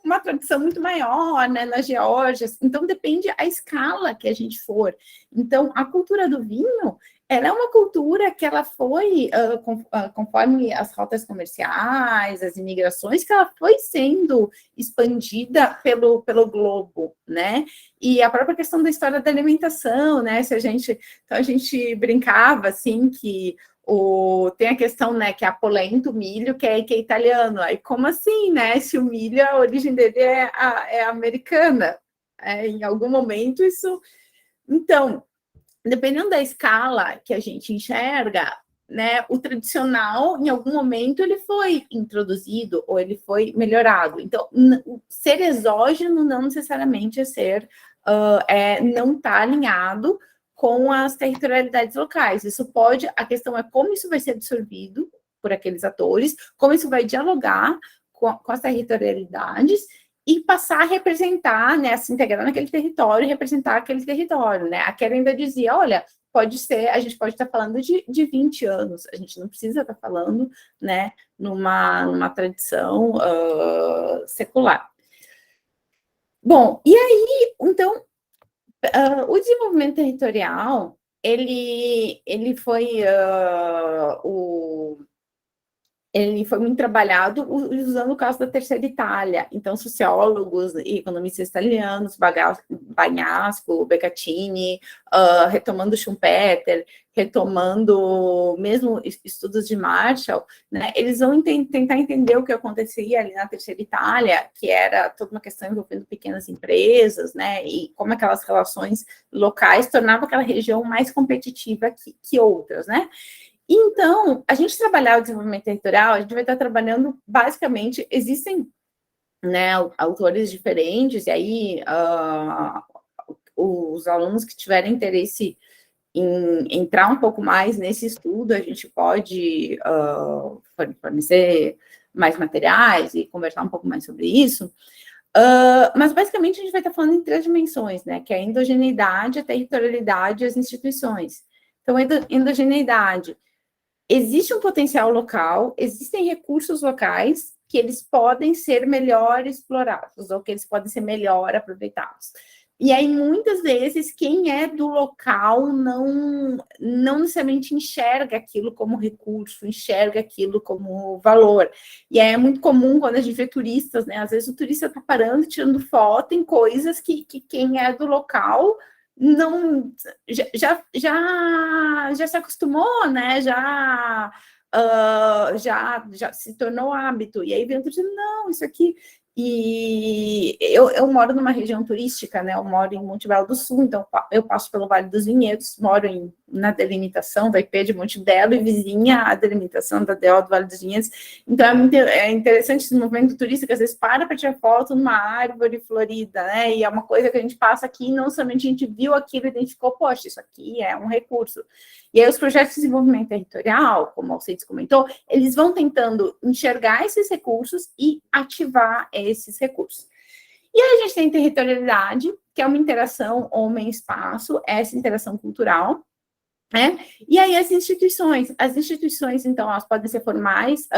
uma tradição muito maior, né, na Geórgia. Então, depende a escala que a gente for. Então, a cultura do vinho, ela é uma cultura que ela foi, conforme as rotas comerciais, as imigrações, que ela foi sendo expandida pelo globo, né? E a própria questão da história da alimentação, né? Então, a gente brincava, assim, que tem a questão, né, que é a polenta, o milho, que é italiano. Aí, como assim, né? Se o milho, a origem dele é americana. Em algum momento, isso... Então, dependendo da escala que a gente enxerga, né, o tradicional, em algum momento, ele foi introduzido ou ele foi melhorado. Então, ser exógeno não necessariamente não está alinhado com as territorialidades locais. A questão é como isso vai ser absorvido por aqueles atores, como isso vai dialogar com as territorialidades e passar a representar, né, a se integrar naquele território e representar aquele território, né? A Kelly ainda dizia, olha, a gente pode estar falando de 20 anos, a gente não precisa estar falando, né, numa tradição secular. Bom, e aí, então, o desenvolvimento territorial, ele foi muito trabalhado usando o caso da Terceira Itália. Então, sociólogos e economistas italianos, Bagnasco, Beccaccini, retomando Schumpeter, retomando mesmo estudos de Marshall, né, eles vão tentar entender o que acontecia ali na Terceira Itália, que era toda uma questão envolvendo pequenas empresas, né, e como aquelas relações locais tornavam aquela região mais competitiva que outras, né. Então, a gente trabalhar o desenvolvimento territorial, a gente vai estar trabalhando, basicamente, existem, né, autores diferentes, e aí os alunos que tiverem interesse em entrar um pouco mais nesse estudo, a gente pode fornecer mais materiais e conversar um pouco mais sobre isso, mas, basicamente, a gente vai estar falando em 3 dimensões, né, que é a endogeneidade, a territorialidade e as instituições. Então, a endogeneidade... Existe um potencial local, existem recursos locais que eles podem ser melhor explorados, ou que eles podem ser melhor aproveitados. E aí, muitas vezes, quem é do local não necessariamente enxerga aquilo como recurso, enxerga aquilo como valor. E aí é muito comum quando a gente vê turistas, né? Às vezes o turista está parando, tirando foto em coisas que quem é do local não já se acostumou, né? Já se tornou hábito. E aí vem outro dizendo, não, isso aqui... E eu moro numa região turística, né? Eu moro em Monte Belo do Sul, então eu passo pelo Vale dos Vinhedos, moro na delimitação da IP de Monte Belo e vizinha a delimitação da DO do Vale dos Vinhedos. Então é interessante esse movimento turístico, às vezes para tirar foto numa árvore florida, né? E é uma coisa que a gente passa aqui, não somente a gente viu aquilo e identificou, poxa, isso aqui é um recurso. E aí os projetos de desenvolvimento territorial, como o Alcides comentou, eles vão tentando enxergar esses recursos e ativar esses recursos. E aí a gente tem territorialidade, que é uma interação homem-espaço, essa interação cultural, E aí as instituições, então, elas podem ser formais,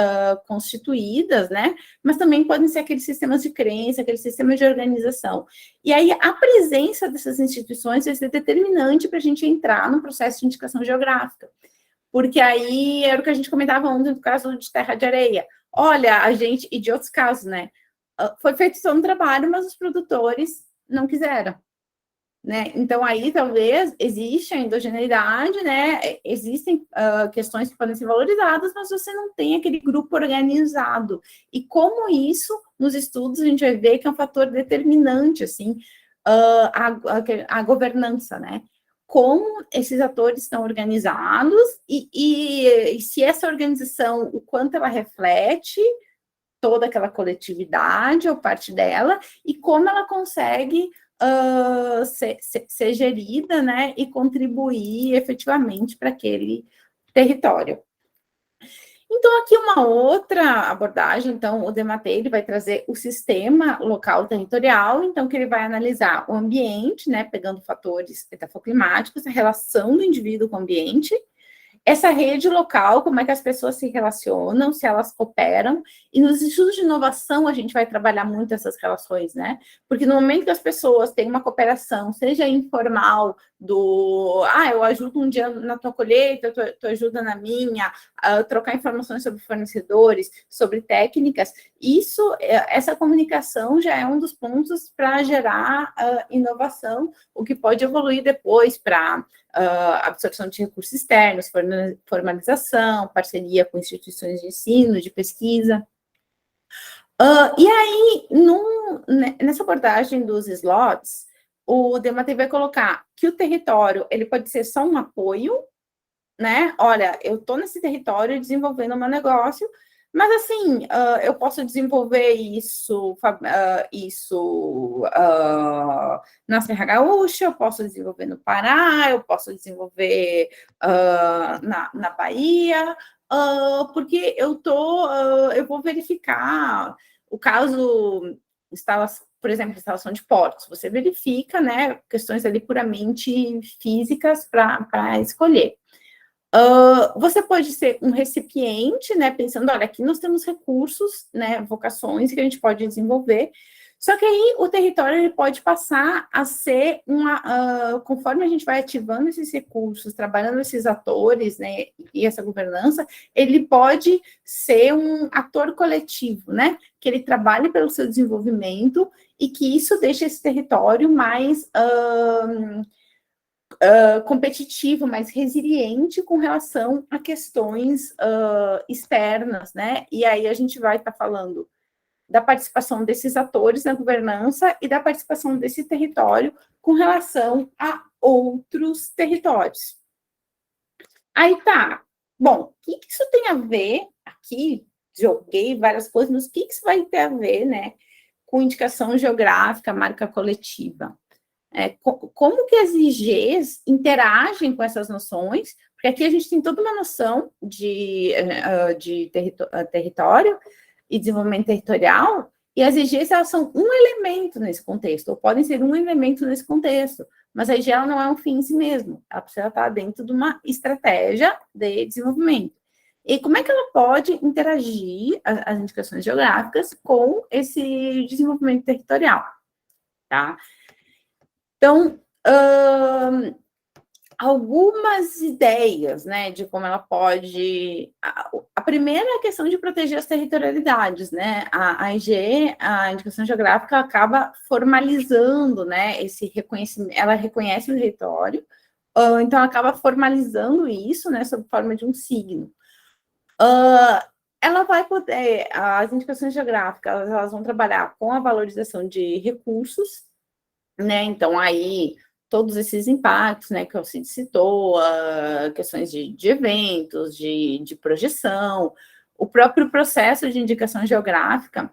constituídas, né? Mas também podem ser aqueles sistemas de crença, aqueles sistemas de organização. E aí a presença dessas instituições vai ser determinante para a gente entrar no processo de indicação geográfica. Porque aí era o que a gente comentava ontem no caso de Terra de Areia. Olha, e de outros casos, né? Foi feito todo um trabalho, mas os produtores não quiseram. Né? Então, aí, talvez, existe a endogeneidade, né? Existem questões que podem ser valorizadas, mas você não tem aquele grupo organizado. E como isso, nos estudos, a gente vai ver que é um fator determinante, assim, a governança, né? Como esses atores estão organizados e se essa organização, o quanto ela reflete toda aquela coletividade ou parte dela, e como ela consegue ser gerida, né, e contribuir efetivamente para aquele território. Então, aqui uma outra abordagem, então, o DEMATEI, ele vai trazer o sistema local territorial, então, que ele vai analisar o ambiente, né, pegando fatores edafoclimáticos, a relação do indivíduo com o ambiente, essa rede local, como é que as pessoas se relacionam, se elas cooperam, e nos estudos de inovação a gente vai trabalhar muito essas relações, né? Porque no momento que as pessoas têm uma cooperação, seja informal, eu ajudo um dia na tua colheita, tu ajuda na minha, trocar informações sobre fornecedores, sobre técnicas, essa comunicação já é um dos pontos para gerar inovação, o que pode evoluir depois para absorção de recursos externos, formalização, parceria com instituições de ensino, de pesquisa. E aí, nessa abordagem dos slots, o DEMATEI vai colocar que o território, ele pode ser só um apoio, né? Olha, eu estou nesse território desenvolvendo o meu negócio, mas, assim, eu posso desenvolver isso na Serra Gaúcha, eu posso desenvolver no Pará, eu posso desenvolver na Bahia, porque eu vou verificar o caso, por exemplo, instalação de portos. Você verifica, né, questões ali puramente físicas para escolher. Você pode ser um recipiente, né, pensando, olha, aqui nós temos recursos, né, vocações que a gente pode desenvolver, só que aí o território ele pode passar a ser conforme a gente vai ativando esses recursos, trabalhando esses atores, né, e essa governança, ele pode ser um ator coletivo, né, que ele trabalhe pelo seu desenvolvimento e que isso deixe esse território mais competitivo, mais resiliente com relação a questões externas, né? E aí a gente vai estar falando da participação desses atores na governança e da participação desse território com relação a outros territórios. Aí tá, bom, o que isso tem a ver? Aqui joguei várias coisas, mas o que isso vai ter a ver, né, com indicação geográfica, marca coletiva? Como que as IGs interagem com essas noções, porque aqui a gente tem toda uma noção de território e desenvolvimento territorial, e as IGs elas são um elemento nesse contexto, ou podem ser um elemento nesse contexto, mas a IG ela não é um fim em si mesmo, ela precisa estar dentro de uma estratégia de desenvolvimento. E como é que ela pode interagir, as indicações geográficas, com esse desenvolvimento territorial, tá? Então, algumas ideias, né, de como ela pode... A primeira é a questão de proteger as territorialidades, né? A IG, a indicação geográfica, acaba formalizando, né, esse reconhecimento, ela reconhece o território, então ela acaba formalizando isso, né, sob forma de um signo. Ela vai poder, as indicações geográficas, elas vão trabalhar com a valorização de recursos, né? Então, aí, todos esses impactos, né, que o Cid citou, questões de eventos, de projeção, o próprio processo de indicação geográfica,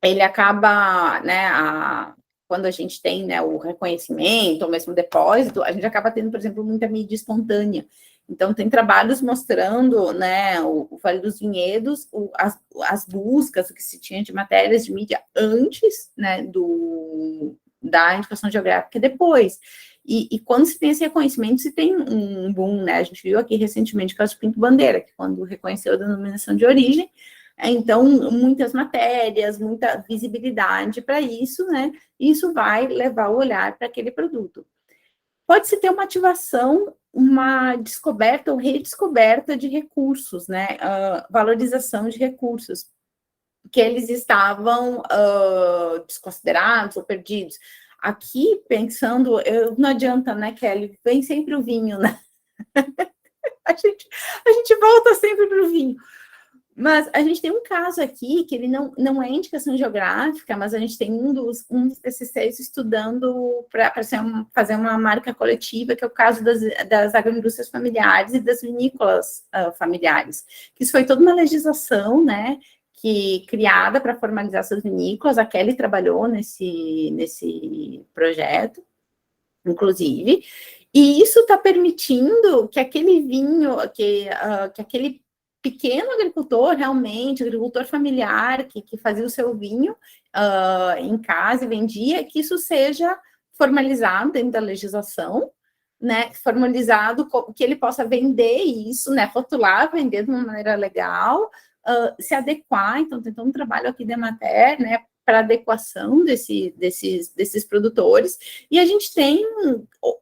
ele acaba, né, quando a gente tem, né, o reconhecimento, ou mesmo o depósito, a gente acaba tendo, por exemplo, muita mídia espontânea. Então, tem trabalhos mostrando, né, o Vale dos Vinhedos, as buscas, o que se tinha de matérias de mídia antes, né, da indicação geográfica e depois. E quando se tem esse reconhecimento, se tem um boom, né? A gente viu aqui recentemente o caso do Pinto Bandeira, que quando reconheceu a denominação de origem, então, muitas matérias, muita visibilidade para isso, né? Isso vai levar o olhar para aquele produto. Pode-se ter uma ativação, uma descoberta ou redescoberta de recursos, né? Valorização de recursos, que eles estavam desconsiderados ou perdidos. Aqui, pensando, não adianta, né, Kelly? Vem sempre o vinho, né? A gente volta sempre para o vinho. Mas a gente tem um caso aqui, que ele não é indicação geográfica, mas a gente tem um dos TCCs estudando para fazer uma marca coletiva, que é o caso das agroindústrias familiares e das vinícolas familiares. Isso foi toda uma legislação, né, criada para formalizar essas vinícolas. A Kelly trabalhou nesse projeto, inclusive, e isso está permitindo que aquele vinho, que aquele pequeno agricultor, realmente, agricultor familiar, que fazia o seu vinho em casa e vendia, que isso seja formalizado dentro da legislação, né, formalizado, que ele possa vender isso, né, rotular, vender de uma maneira legal, se adequar. Então, tem todo um trabalho aqui da Emater, né, para adequação desses produtores, e a gente tem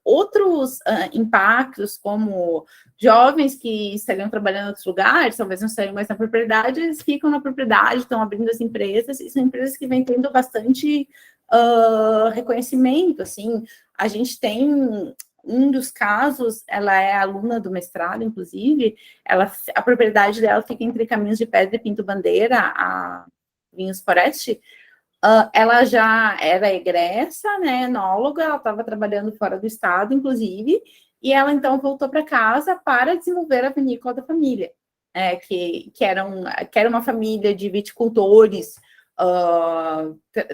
outros impactos, como jovens que estariam trabalhando em outros lugares, talvez não estariam mais na propriedade, eles ficam na propriedade, estão abrindo as empresas, e são empresas que vêm tendo bastante reconhecimento, assim. A gente tem um dos casos, ela é aluna do mestrado, inclusive, a propriedade dela fica entre Caminhos de Pedra e Pinto Bandeira, a Vinhos Foreste. Ela já era egressa, né, enóloga, ela estava trabalhando fora do estado, inclusive, e ela então voltou para casa para desenvolver a vinícola da família, que era uma família de viticultores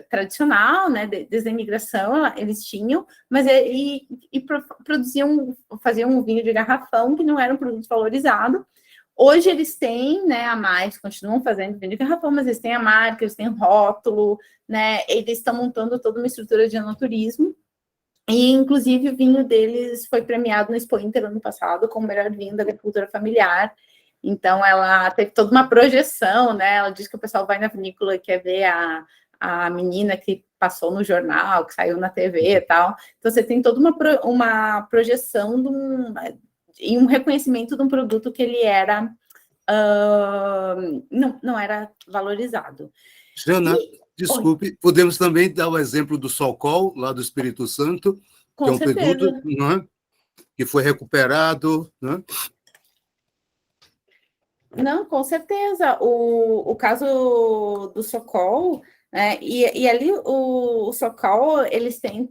tradicional, né, desde a imigração eles tinham, mas faziam um vinho de garrafão que não era um produto valorizado. Hoje eles têm, né, a mais, continuam fazendo vinho de garrafão, mas eles têm a marca, eles têm rótulo, né, eles estão montando toda uma estrutura de enoturismo, e inclusive o vinho deles foi premiado no Expo Inter ano passado como o melhor vinho da agricultura familiar. Então ela teve toda uma projeção, né, ela diz que o pessoal vai na vinícola e quer ver a menina que passou no jornal, que saiu na TV e tal. Então você tem toda uma projeção e um reconhecimento de um produto que ele era não era valorizado. Jana, desculpe, podemos também dar o exemplo do Socol, lá do Espírito Santo, que é um produto, né, que foi recuperado, né? Não, com certeza. O caso do Socol, né, e ali o Socol, eles têm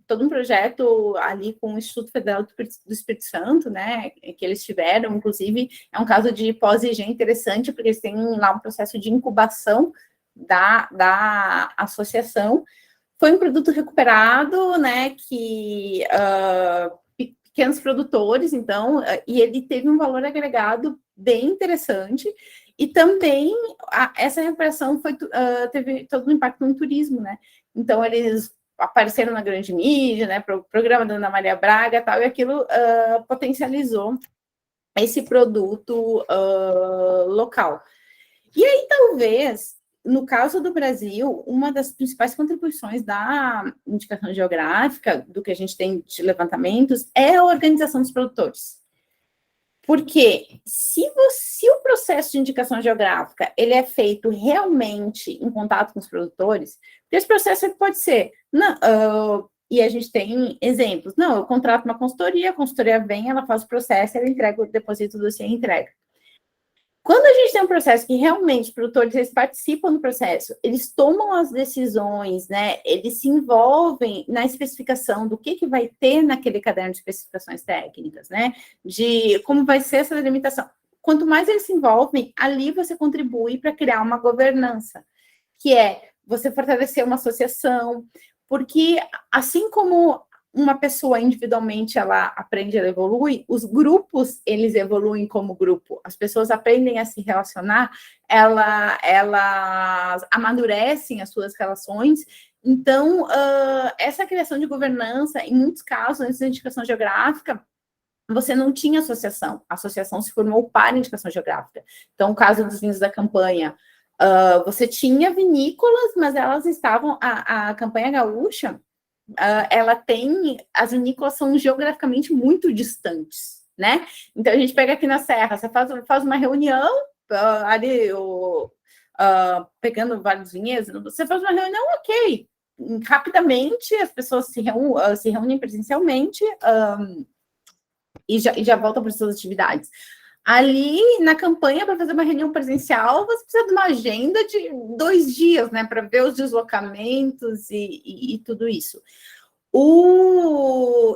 todo um projeto ali com o Instituto Federal do Espírito Santo, né, que eles tiveram, inclusive, é um caso de pós-IG interessante, porque eles têm lá um processo de incubação da associação. Foi um produto recuperado, né, que pequenos produtores, então, e ele teve um valor agregado bem interessante, e também essa recuperação teve todo um impacto no turismo, né, então eles apareceram na grande mídia, né, programa da Ana Maria Braga e tal, e aquilo potencializou esse produto local. E aí, talvez, no caso do Brasil, uma das principais contribuições da indicação geográfica, do que a gente tem de levantamentos, é a organização dos produtores. Porque se o processo de indicação geográfica ele é feito realmente em contato com os produtores, porque esse processo pode ser, e a gente tem exemplos, não, eu contrato uma consultoria, a consultoria vem, ela faz o processo, ela entrega, deposita o dossiê e entrega. Quando a gente tem um processo que realmente os produtores eles participam do processo, eles tomam as decisões, né? Eles se envolvem na especificação do que vai ter naquele caderno de especificações técnicas, né? De como vai ser essa delimitação. Quanto mais eles se envolvem, ali você contribui para criar uma governança, que é você fortalecer uma associação, porque assim como uma pessoa individualmente, ela aprende, ela evolui, os grupos, eles evoluem como grupo, as pessoas aprendem a se relacionar, elas amadurecem as suas relações, Então, essa criação de governança, em muitos casos, antes da indicação geográfica, você não tinha associação. A associação se formou para a indicação geográfica. Então, o caso dos vinhos da campanha, você tinha vinícolas, mas elas estavam... A campanha gaúcha, ela tem... As vinícolas são geograficamente muito distantes, né? Então, a gente pega aqui na Serra, você faz uma reunião, ali, pegando vários vinhedos, você faz uma reunião, ok. Rapidamente, as pessoas se reúnem presencialmente, e já voltam para suas atividades. Ali, na campanha, para fazer uma reunião presencial, você precisa de uma agenda de 2 dias, né, para ver os deslocamentos e tudo isso.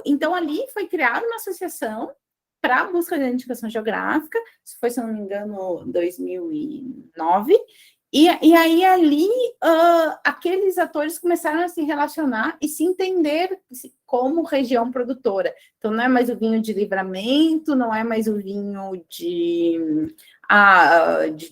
Então, ali foi criada uma associação para a busca de indicação geográfica, isso foi, se não me engano, 2009, e aí, ali, aqueles atores começaram a se relacionar e se entender como região produtora. Então, não é mais o vinho de Livramento, não é mais o vinho de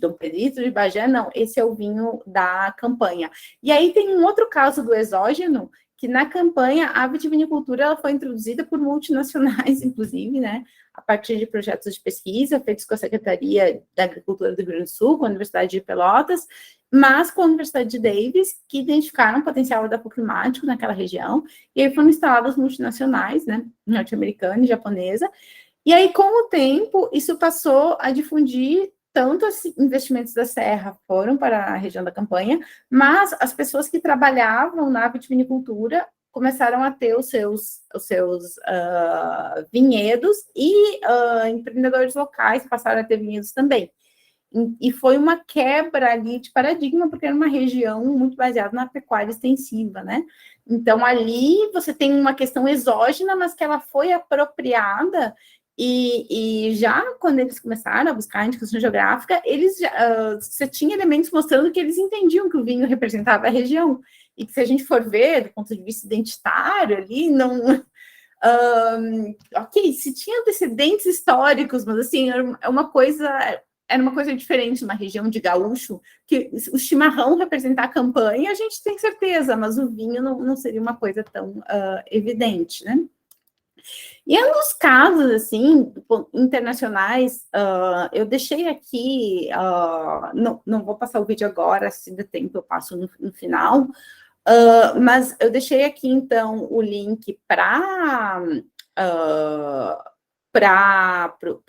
Dom Pedrito, de Bagé, não. Esse é o vinho da campanha. E aí tem um outro caso do exógeno, que na campanha a vitivinicultura ela foi introduzida por multinacionais, inclusive, né? A partir de projetos de pesquisa feitos com a Secretaria da Agricultura do Rio Grande do Sul, com a Universidade de Pelotas, mas com a Universidade de Davis, que identificaram o potencial edafoclimático naquela região, e aí foram instaladas multinacionais, né, norte-americana e japonesa, e aí, com o tempo, isso passou a difundir, tanto os investimentos da Serra foram para a região da campanha, mas as pessoas que trabalhavam na vitivinicultura começaram a ter os seus vinhedos, e empreendedores locais passaram a ter vinhedos também. E foi uma quebra ali de paradigma, porque era uma região muito baseada na pecuária extensiva, né? Então, ali você tem uma questão exógena, mas que ela foi apropriada, e já quando eles começaram a buscar a indicação geográfica, você tinha elementos mostrando que eles entendiam que o vinho representava a região, e que, se a gente for ver do ponto de vista identitário ali, não... ok, se tinha antecedentes históricos, mas assim, era uma coisa diferente numa região de gaúcho, que o chimarrão representar a campanha, a gente tem certeza, mas o vinho não seria uma coisa tão evidente, né? E nos casos, assim, internacionais, eu deixei aqui, não vou passar o vídeo agora, se der tempo eu passo no final, mas eu deixei aqui, então, o link para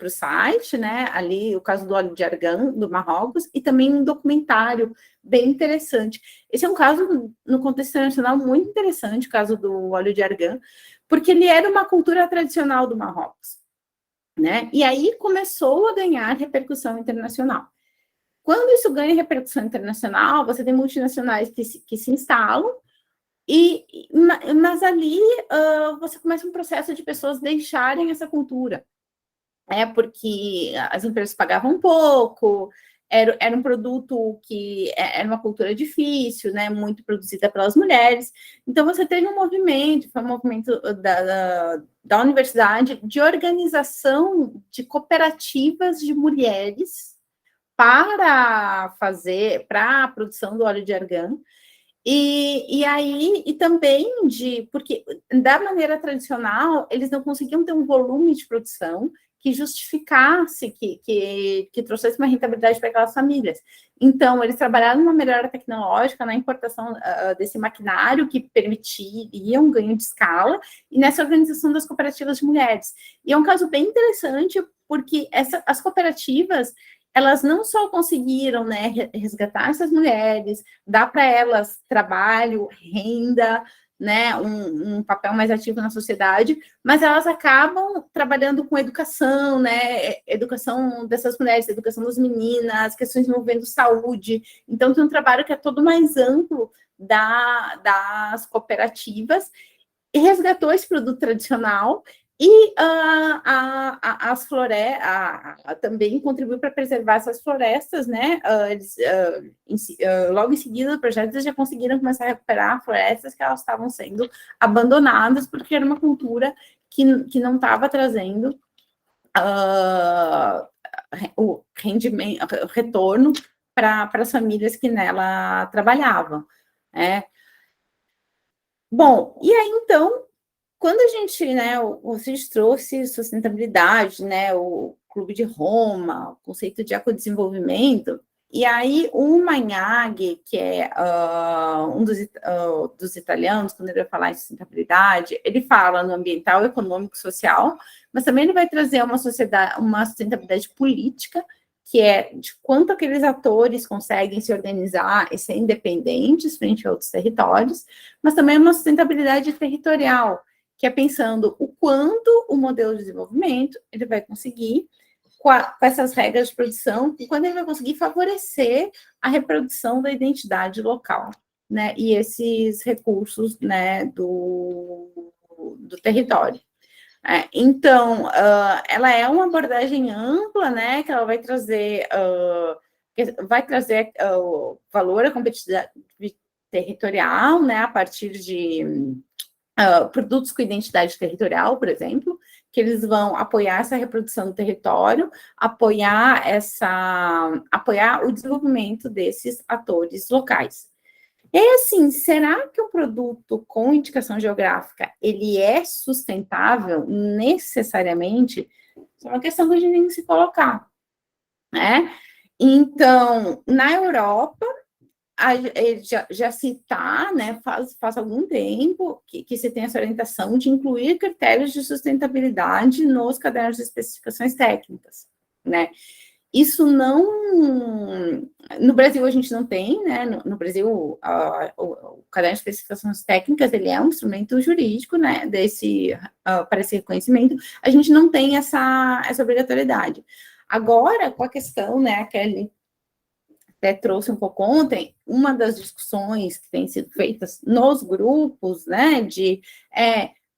o site, né, ali, o caso do óleo de argan, do Marrocos, e também um documentário bem interessante. Esse é um caso, no contexto internacional, muito interessante, o caso do óleo de argan, porque ele era uma cultura tradicional do Marrocos, né, e aí começou a ganhar repercussão internacional. Quando isso ganha repercussão internacional, você tem multinacionais que se instalam, mas ali você começa um processo de pessoas deixarem essa cultura, porque as empresas pagavam pouco, era um produto que era uma cultura difícil, né, muito produzida pelas mulheres. Então, você teve um movimento, foi um movimento da universidade de organização de cooperativas de mulheres para a produção do óleo de argan, e também porque da maneira tradicional, eles não conseguiam ter um volume de produção que justificasse, que trouxesse uma rentabilidade para aquelas famílias. Então, eles trabalharam numa melhora tecnológica, na importação desse maquinário que permitiria um ganho de escala, e nessa organização das cooperativas de mulheres. E é um caso bem interessante, porque as cooperativas, elas não só conseguiram, né, resgatar essas mulheres, dar para elas trabalho, renda, né, um papel mais ativo na sociedade, mas elas acabam trabalhando com educação, né, educação dessas mulheres, educação das meninas, questões envolvendo saúde. Então, tem um trabalho que é todo mais amplo das cooperativas, e resgatou esse produto tradicional. E as florestas também contribuiu para preservar essas florestas, né? Logo em seguida do projeto, eles já conseguiram começar a recuperar florestas que elas estavam sendo abandonadas, porque era uma cultura que não estava trazendo o rendimento, o retorno para as famílias que nela trabalhavam, né? Bom, e aí, então, quando a gente, né, o CID trouxe sustentabilidade, né, o Clube de Roma, o conceito de ecodesenvolvimento, e aí o Magnaghi, que é um dos italianos, quando ele vai falar em sustentabilidade, ele fala no ambiental, econômico, social, mas também ele vai trazer uma sustentabilidade política, que é de quanto aqueles atores conseguem se organizar e ser independentes frente a outros territórios, mas também uma sustentabilidade territorial, que é pensando o quanto o modelo de desenvolvimento ele vai conseguir, com essas regras de produção, e quando ele vai conseguir favorecer a reprodução da identidade local, né, e esses recursos, né, do território. Então, ela é uma abordagem ampla, né, que ela vai trazer valor à competitividade territorial, né, a partir de produtos com identidade territorial, por exemplo, que eles vão apoiar essa reprodução do território, apoiar o desenvolvimento desses atores locais. E aí, assim, será que um produto com indicação geográfica, ele é sustentável necessariamente? Isso é uma questão que a gente tem que se colocar, né? Então, na Europa, já se está, né, faz algum tempo que se tem essa orientação de incluir critérios de sustentabilidade nos cadernos de especificações técnicas, né? Isso não... No Brasil, a gente não tem, né? No Brasil, o caderno de especificações técnicas, ele é um instrumento jurídico, né? Para esse reconhecimento, a gente não tem essa obrigatoriedade. Agora, com a questão, né, a Kelly até trouxe um pouco ontem, uma das discussões que tem sido feitas nos grupos, né,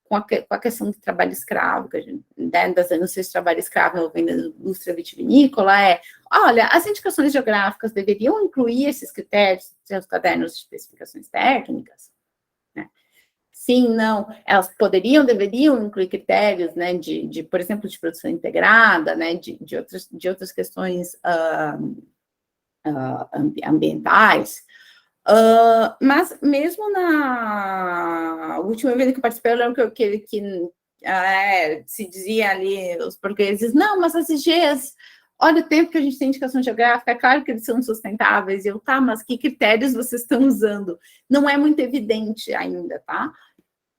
com a questão do trabalho escravo, que a gente, né, das denúncias de trabalho escravo envolvendo a indústria vitivinícola, olha, as indicações geográficas deveriam incluir esses critérios nos cadernos de especificações técnicas, né? Sim, não, elas deveriam incluir critérios, né, por exemplo, de produção integrada, né, de outras questões ambientais, mas mesmo na última vez que eu participei, eu lembro que se dizia ali, os portugueses, não, mas as IGs, olha o tempo que a gente tem indicação geográfica, é claro que eles são sustentáveis, e eu, tá, mas que critérios vocês estão usando? Não é muito evidente ainda, tá?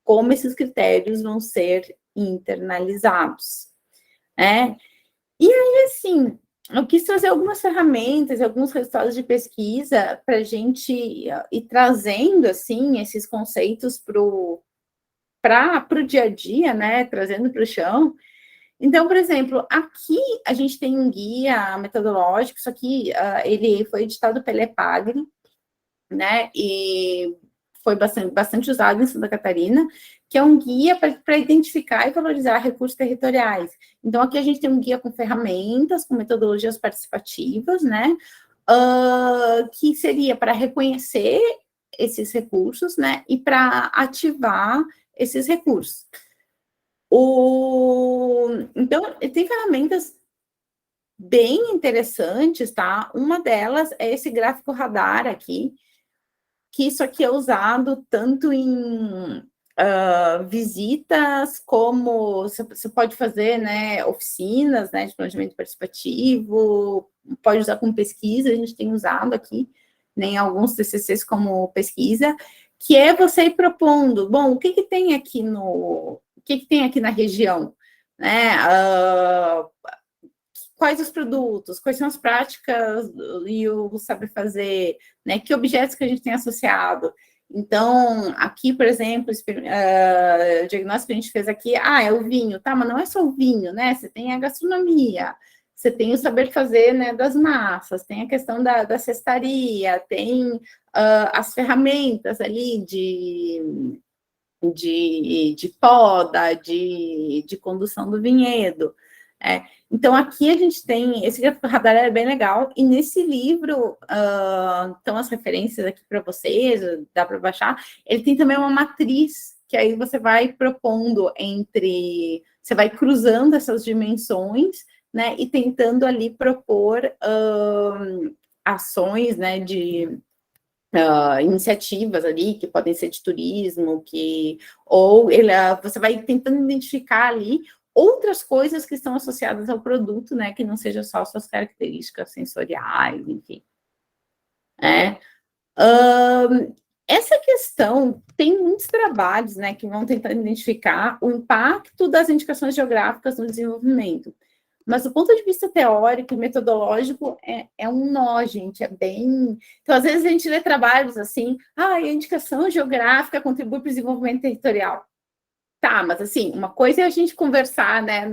Como esses critérios vão ser internalizados, né? E aí, assim, eu quis trazer algumas ferramentas, alguns resultados de pesquisa para a gente ir trazendo, assim, esses conceitos para o dia a dia, né, trazendo para o chão. Então, por exemplo, aqui a gente tem um guia metodológico, isso aqui ele foi editado pela EPAGRE, né, e foi bastante usado em Santa Catarina, que é um guia para identificar e valorizar recursos territoriais. Então, aqui a gente tem um guia com ferramentas, com metodologias participativas, né, que seria para reconhecer esses recursos, né, e para ativar esses recursos. Então, tem ferramentas bem interessantes, tá? Uma delas é esse gráfico radar aqui, que isso aqui é usado tanto em visitas, como você pode fazer, né, oficinas, né, de planejamento participativo, pode usar como pesquisa, a gente tem usado aqui, né, em alguns TCCs como pesquisa, que é você ir propondo, bom, o que tem aqui na região, né, quais os produtos, quais são as práticas e o saber fazer, né? Que objetos que a gente tem associado. Então, aqui, por exemplo, o diagnóstico que a gente fez aqui, é o vinho, tá? Mas não é só o vinho, né? Você tem a gastronomia, você tem o saber fazer, né, das massas, tem a questão da cestaria, tem as ferramentas ali de poda, de condução do vinhedo. Então, aqui a gente tem, esse gráfico radar é bem legal, e nesse livro, estão as referências aqui para vocês, dá para baixar, ele tem também uma matriz, que aí você vai propondo você vai cruzando essas dimensões, né, e tentando ali propor ações, né, iniciativas ali, que podem ser de turismo, você vai tentando identificar ali outras coisas que estão associadas ao produto, né, que não seja só suas características sensoriais, enfim. Essa questão, tem muitos trabalhos, né, que vão tentar identificar o impacto das indicações geográficas no desenvolvimento. Mas do ponto de vista teórico e metodológico, é um nó, gente, é bem... Então, às vezes, a gente lê trabalhos assim, a indicação geográfica contribui para o desenvolvimento territorial. Tá, mas assim, uma coisa é a gente conversar, né,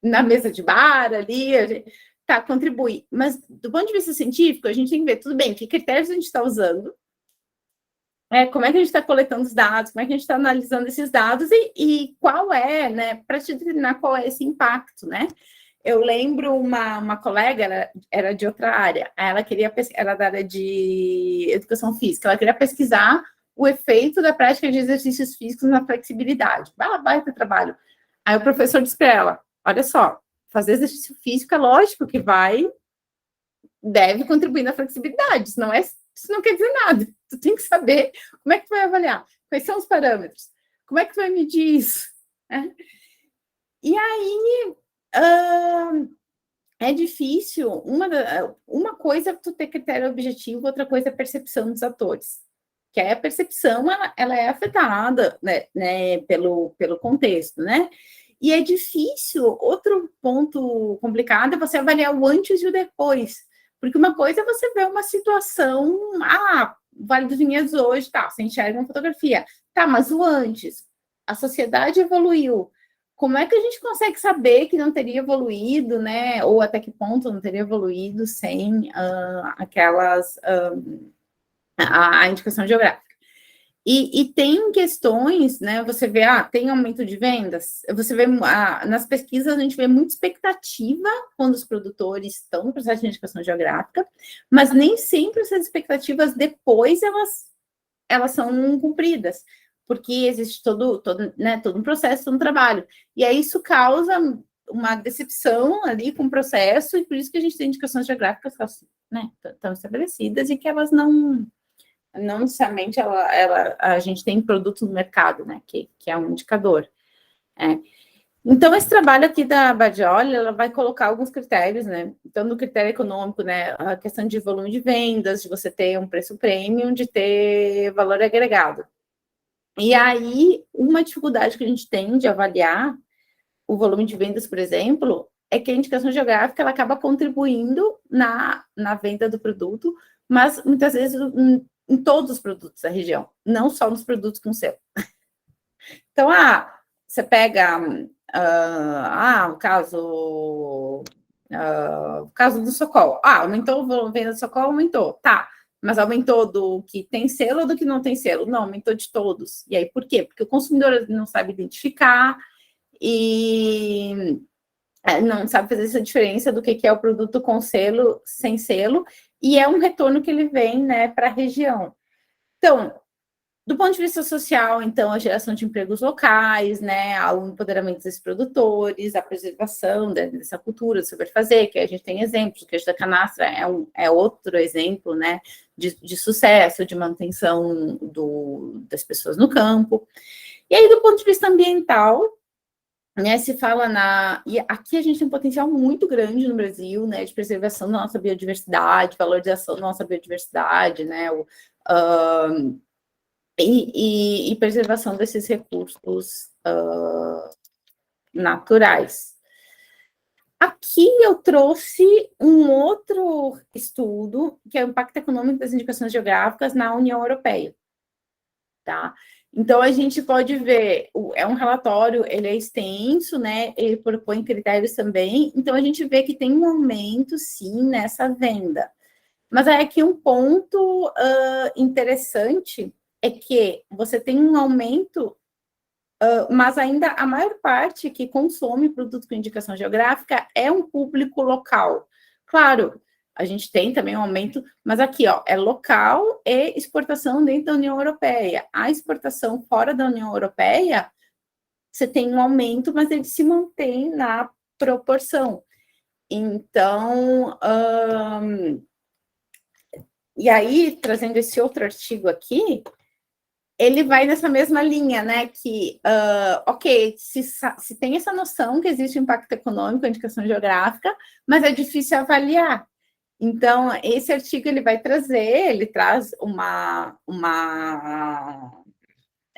na mesa de bar ali, tá, contribui. Mas, do ponto de vista científico, a gente tem que ver, tudo bem, que critérios a gente está usando, como é que a gente está coletando os dados, como é que a gente está analisando esses dados e qual é, né, para te determinar qual é esse impacto, né? Eu lembro uma colega, era de outra área, ela era da área de educação física, ela queria pesquisar o efeito da prática de exercícios físicos na flexibilidade. Vai ter trabalho. Aí o professor disse para ela, olha só, fazer exercício físico é lógico que deve contribuir na flexibilidade, isso não quer dizer nada. Tu tem que saber como é que tu vai avaliar, quais são os parâmetros, como é que tu vai medir isso. E aí, é difícil, uma coisa é tu ter critério objetivo, outra coisa é a percepção dos atores. Que aí a percepção, ela é afetada, né, pelo contexto, né? E é difícil, outro ponto complicado é você avaliar o antes e o depois. Porque uma coisa é você ver uma situação, Vale dos Vinhedos hoje, tá, você enxerga uma fotografia. Tá, mas o antes, a sociedade evoluiu. Como é que a gente consegue saber que não teria evoluído, né? Ou até que ponto não teria evoluído sem a indicação geográfica? E tem questões, né? Você vê, tem aumento de vendas. Você vê, nas pesquisas, a gente vê muita expectativa quando os produtores estão no processo de indicação geográfica, mas nem sempre essas expectativas depois elas são cumpridas, porque existe todo um processo, todo um trabalho. E aí isso causa uma decepção ali com o processo, e por isso que a gente tem indicações geográficas que estão estabelecidas e que elas não necessariamente a gente tem produto no mercado, né, que é um indicador. Então, esse trabalho aqui da Badioli, ela vai colocar alguns critérios, né, então, no critério econômico, né, a questão de volume de vendas, de você ter um preço premium, de ter valor agregado. E aí, uma dificuldade que a gente tem de avaliar o volume de vendas, por exemplo, é que a indicação geográfica, ela acaba contribuindo na venda do produto, mas, muitas vezes, em todos os produtos da região, não só nos produtos com selo. Então, você pega o caso do Socol. Aumentou o volume de venda do Socol, aumentou. Tá, mas aumentou do que tem selo ou do que não tem selo? Não, aumentou de todos. E aí, por quê? Porque o consumidor não sabe identificar e não sabe fazer essa diferença do que é o produto com selo, sem selo, e é um retorno que ele vem, né, para a região. Então, do ponto de vista social, então, a geração de empregos locais, né, o empoderamento desses produtores, a preservação dessa cultura do saber fazer, que a gente tem exemplos, o queijo da canastra é outro exemplo, né, de sucesso, de manutenção das pessoas no campo. E aí, do ponto de vista ambiental, né, se fala e aqui a gente tem um potencial muito grande no Brasil, né, de preservação da nossa biodiversidade, valorização da nossa biodiversidade, né, e preservação desses recursos naturais. Aqui eu trouxe um outro estudo, que é o impacto econômico das indicações geográficas na União Europeia, tá? Então, a gente pode ver, é um relatório, ele é extenso, né, ele propõe critérios também, então a gente vê que tem um aumento, sim, nessa venda. Mas aí aqui um ponto interessante é que você tem um aumento, mas ainda a maior parte que consome produto com indicação geográfica é um público local. Claro, a gente tem também um aumento, mas aqui, é local e exportação dentro da União Europeia. A exportação fora da União Europeia, você tem um aumento, mas ele se mantém na proporção. Então, E aí, trazendo esse outro artigo aqui, ele vai nessa mesma linha, né? Que, ok, se tem essa noção que existe impacto econômico, indicação geográfica, mas é difícil avaliar. Então, esse artigo ele traz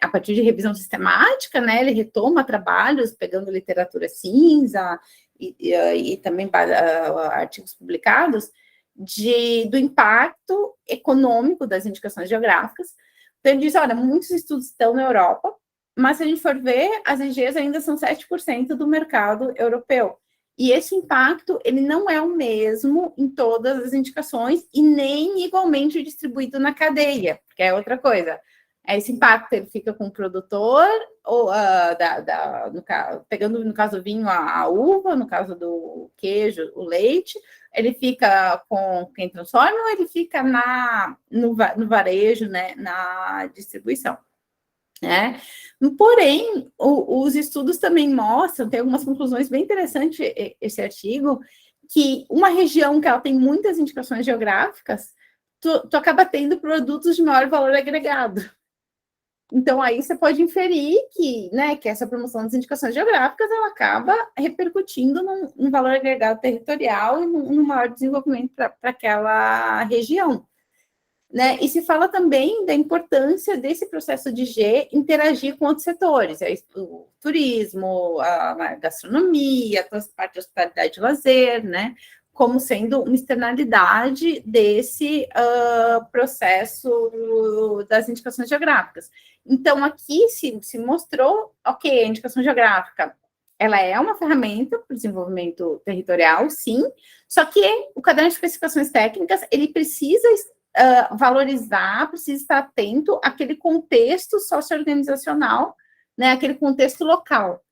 a partir de revisão sistemática, né? Ele retoma trabalhos, pegando literatura cinza e também artigos publicados do impacto econômico das indicações geográficas. Então, ele diz, olha, muitos estudos estão na Europa, mas se a gente for ver, as EGs ainda são 7% do mercado europeu. E esse impacto, ele não é o mesmo em todas as indicações e nem igualmente distribuído na cadeia, que é outra coisa. Esse impacto, ele fica com o produtor, ou, pegando, no caso do vinho, a uva, no caso do queijo, o leite, ele fica com quem transforma ou ele fica no varejo, né, na distribuição. Né? Porém, os estudos também mostram, tem algumas conclusões bem interessantes esse artigo, que uma região que ela tem muitas indicações geográficas, tu acaba tendo produtos de maior valor agregado. Então, aí você pode inferir que, né, que essa promoção das indicações geográficas, ela acaba repercutindo num valor agregado territorial e num maior desenvolvimento para aquela região. Né? E se fala também da importância desse processo de G interagir com outros setores, o turismo, a gastronomia, a parte de hospitalidade e lazer, né? Como sendo uma externalidade desse processo das indicações geográficas. Então, aqui se mostrou, ok, a indicação geográfica, ela é uma ferramenta para o desenvolvimento territorial, sim, só que o caderno de especificações técnicas, ele precisa valorizar, precisa estar atento àquele contexto socio-organizacional, né, aquele contexto local.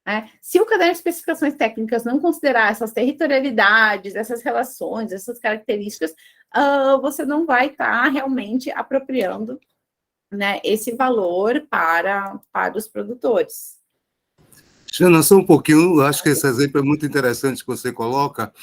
Né? Se o caderno de especificações técnicas não considerar essas territorialidades, essas relações, essas características, você não vai estar realmente apropriando, né, esse valor para os produtores. Jana, só um pouquinho, eu acho que esse exemplo é muito interessante que você coloca,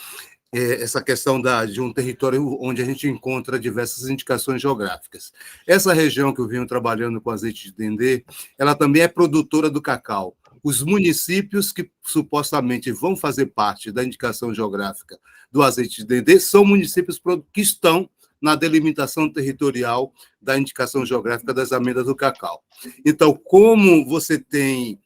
essa questão de um território onde a gente encontra diversas indicações geográficas. Essa região que eu venho trabalhando com azeite de dendê, ela também é produtora do cacau. Os municípios que supostamente vão fazer parte da indicação geográfica do azeite de dendê são municípios que estão na delimitação territorial da indicação geográfica das amêndoas do cacau. Então, como você tem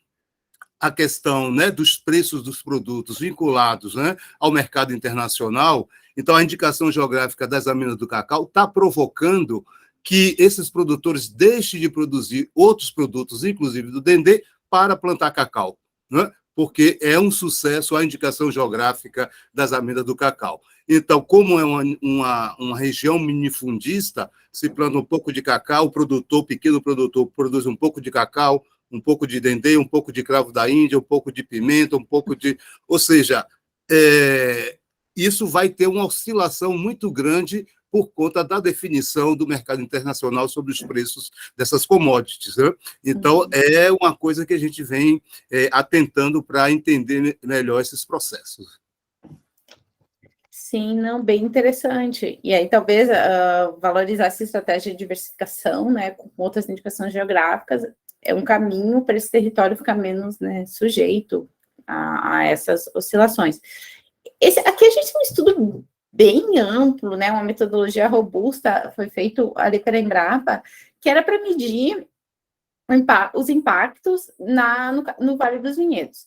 a questão, né, dos preços dos produtos vinculados, né, ao mercado internacional, então a indicação geográfica das amêndoas do cacau está provocando que esses produtores deixem de produzir outros produtos, inclusive do dendê, para plantar cacau, né? Porque é um sucesso a indicação geográfica das amêndoas do cacau. Então, como é uma região minifundista, se planta um pouco de cacau, o pequeno produtor, produz um pouco de cacau, um pouco de dendê, um pouco de cravo da Índia, um pouco de pimenta, um pouco de... Ou seja, isso vai ter uma oscilação muito grande por conta da definição do mercado internacional sobre os preços dessas commodities. Né? Então, é uma coisa que a gente vem atentando para entender melhor esses processos. Sim, não, bem interessante. E aí, talvez, valorizar essa estratégia de diversificação, né, com outras indicações geográficas, é um caminho para esse território ficar menos, né, sujeito a essas oscilações. Aqui a gente tem um estudo bem amplo, né, uma metodologia robusta, foi feito ali pela Embrapa, que era para medir os impactos no Vale dos Vinhedos.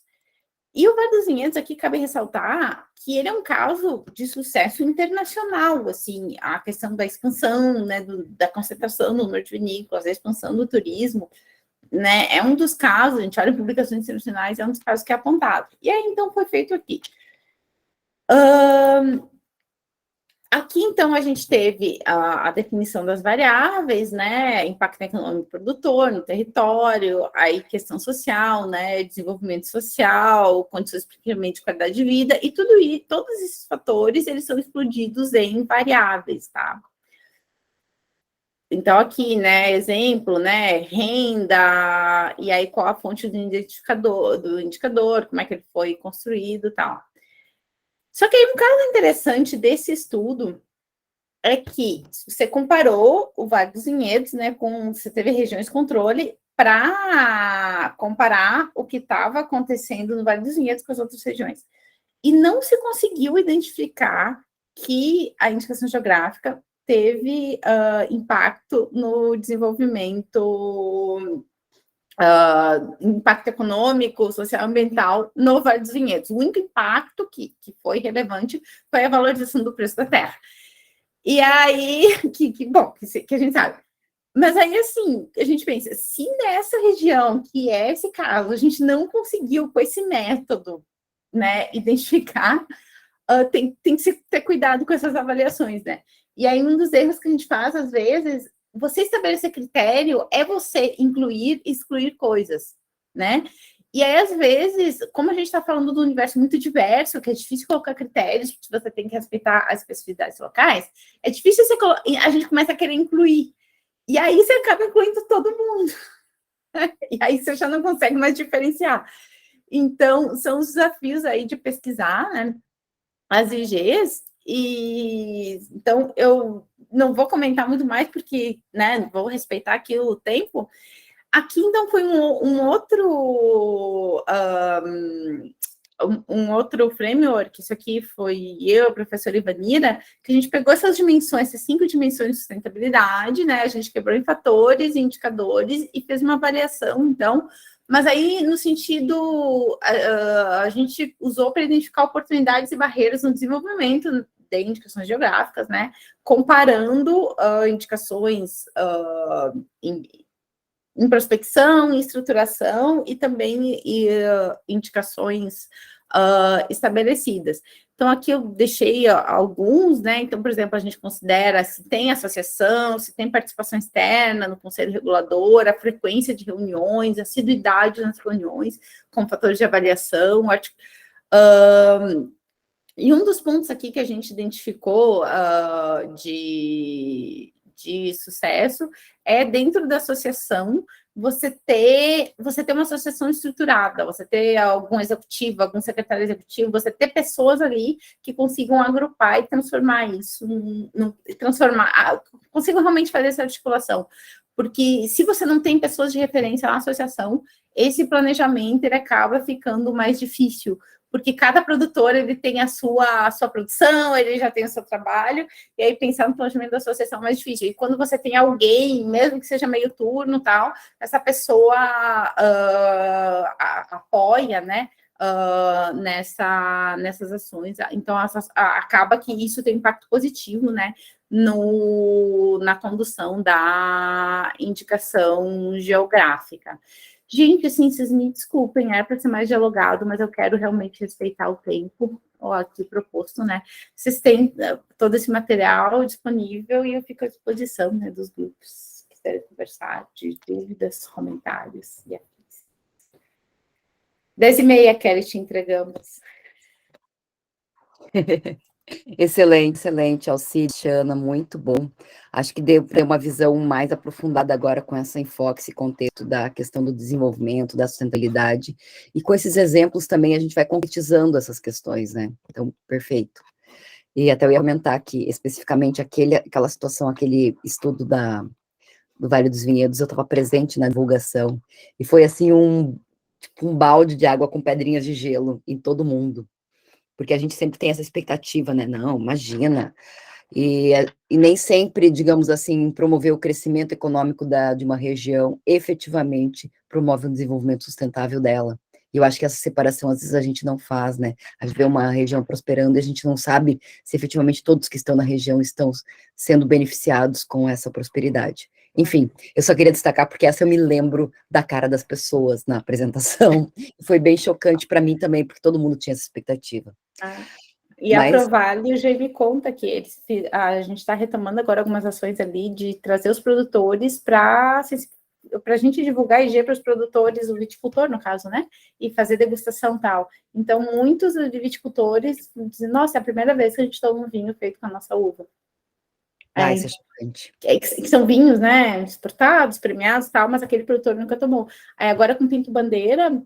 E o Vale dos Vinhedos, aqui cabe ressaltar que ele é um caso de sucesso internacional, assim, a questão da expansão, né, da concentração no norte vinícola, a expansão do turismo, né, é um dos casos, a gente olha em publicações internacionais, é um dos casos que é apontado. E aí, então, foi feito aqui. Aqui, então, a gente teve a definição das variáveis, né, impacto econômico produtor no território, aí questão social, né, desenvolvimento social, condições de qualidade de vida, e todos esses fatores, eles são explodidos em variáveis, tá? Então, aqui, né, exemplo, né, renda, e aí qual a fonte do indicador, como é que ele foi construído e tal. Só que aí um caso interessante desse estudo é que você comparou o Vale dos Vinhedos, né, você teve regiões de controle para comparar o que estava acontecendo no Vale dos Vinhedos com as outras regiões. E não se conseguiu identificar que a indicação geográfica teve impacto no desenvolvimento, impacto econômico, social, ambiental no Vale dos Vinhedos. O único impacto que foi relevante foi a valorização do preço da terra. E aí, que a gente sabe. Mas aí, assim, a gente pensa, se nessa região, que é esse caso, a gente não conseguiu, com esse método, né, identificar, tem que ter cuidado com essas avaliações, né? E aí, um dos erros que a gente faz, às vezes, você estabelecer critério é você incluir e excluir coisas, né? E aí, às vezes, como a gente está falando do universo muito diverso, que é difícil colocar critérios, porque você tem que respeitar as especificidades locais, é difícil a gente começa a querer incluir. E aí você acaba incluindo todo mundo. E aí você já não consegue mais diferenciar. Então, são os desafios aí de pesquisar, né, as IGs, e então eu não vou comentar muito mais, porque, né, vou respeitar aqui o tempo. Aqui, então, foi um outro framework, isso aqui foi eu, a professora Ivanira, que a gente pegou essas dimensões, essas 5 dimensões de sustentabilidade, né, a gente quebrou em fatores e indicadores e fez uma variação, então, mas aí, no sentido, a gente usou para identificar oportunidades e barreiras no desenvolvimento de indicações geográficas, né, comparando indicações em prospecção, em estruturação e também indicações estabelecidas. Então, aqui eu deixei alguns, né? Então, por exemplo, a gente considera se tem associação, se tem participação externa no conselho regulador, a frequência de reuniões, a assiduidade nas reuniões, como fatores de avaliação. E um dos pontos aqui que a gente identificou de sucesso é, dentro da associação, você ter uma associação estruturada, você ter algum executivo, algum secretário executivo, você ter pessoas ali que consigam agrupar e transformar isso, consigam realmente fazer essa articulação. Porque se você não tem pessoas de referência na associação, esse planejamento ele acaba ficando mais difícil, porque cada produtor ele tem a sua produção, ele já tem o seu trabalho, e aí pensar no planejamento da associação é mais difícil. E quando você tem alguém, mesmo que seja meio turno, tal, essa pessoa apoia, né, nessas ações. Então, acaba que isso tem impacto positivo, né, na condução da indicação geográfica. Gente, assim, vocês me desculpem, era para ser mais dialogado, mas eu quero realmente respeitar o tempo aqui proposto, né? Vocês têm todo esse material disponível e eu fico à disposição, né, dos grupos que quiserem conversar, de dúvidas, comentários e afins. 10h30, Kelly, te entregamos. Excelente, excelente, Alcides, Ana, muito bom. Acho que deu uma visão mais aprofundada agora com esse enfoque, esse contexto da questão do desenvolvimento, da sustentabilidade, e com esses exemplos também a gente vai concretizando essas questões, né? Então, perfeito. E até eu ia comentar aqui, especificamente, aquela situação, aquele estudo do Vale dos Vinhedos, eu estava presente na divulgação, e foi assim um balde de água com pedrinhas de gelo em todo mundo. Porque a gente sempre tem essa expectativa, né? Não, imagina. E nem sempre, digamos assim, promover o crescimento econômico de uma região efetivamente promove o desenvolvimento sustentável dela. E eu acho que essa separação, às vezes, a gente não faz, né? A gente vê uma região prosperando e a gente não sabe se efetivamente todos que estão na região estão sendo beneficiados com essa prosperidade. Enfim, eu só queria destacar porque essa eu me lembro da cara das pessoas na apresentação. Foi bem chocante para mim também, porque todo mundo tinha essa expectativa. E a Provale, o G me conta que a gente está retomando agora algumas ações ali de trazer os produtores para a gente divulgar IG para os produtores, o viticultor, no caso, né? E fazer degustação e tal. Então, muitos viticultores dizem, nossa, é a primeira vez que a gente toma um vinho feito com a nossa uva. Isso é chocante. Que são vinhos, né, exportados, premiados e tal, mas aquele produtor nunca tomou. Aí agora com Pinto Bandeira,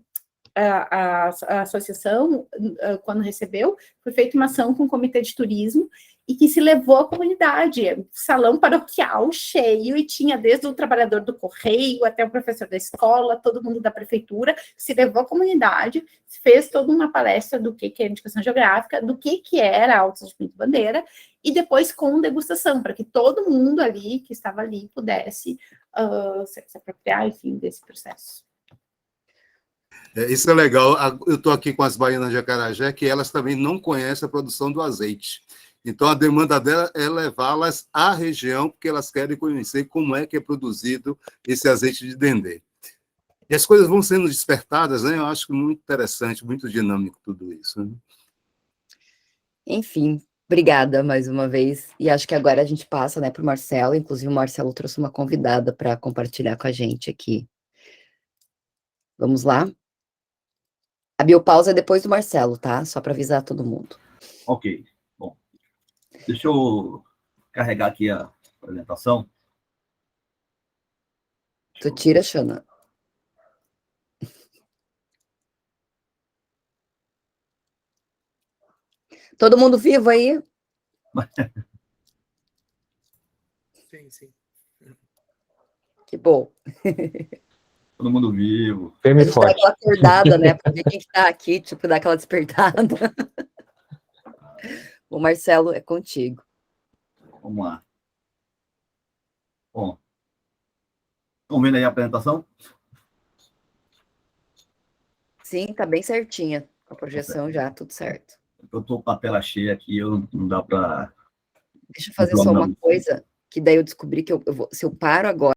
a associação, quando recebeu, foi feita uma ação com o comitê de turismo e que se levou à comunidade, salão paroquial cheio, e tinha desde o trabalhador do correio até o professor da escola, todo mundo da prefeitura, se levou à comunidade, fez toda uma palestra do que é indicação geográfica, do que era Altos de Pinto Bandeira, e depois com degustação, para que todo mundo ali, que estava ali, pudesse se apropriar, enfim, desse processo. Isso é legal. Eu estou aqui com as baianas de Acarajé, que elas também não conhecem a produção do azeite. Então, a demanda dela é levá-las à região, porque elas querem conhecer como é que é produzido esse azeite de dendê. E as coisas vão sendo despertadas, né? Eu acho muito interessante, muito dinâmico tudo isso, né? Enfim, obrigada mais uma vez. E acho que agora a gente passa, né, para o Marcelo. Inclusive, o Marcelo trouxe uma convidada para compartilhar com a gente aqui. Vamos lá? A biopausa é depois do Marcelo, tá? Só para avisar todo mundo. Ok. Bom, deixa eu carregar aqui a apresentação. Tu tira, Xana. Todo mundo vivo aí? Sim. Que bom. Todo mundo vivo. A gente dá aquela acordada, né? Para ver quem que tá aqui, tipo, dar aquela despertada. O Marcelo, é contigo. Vamos lá. Bom, estão vendo aí a apresentação? Sim, tá bem certinha. A projeção já, tudo certo. Eu estou com a tela cheia aqui, não dá para... Deixa eu fazer só uma coisa, que daí eu descobri que se eu paro agora,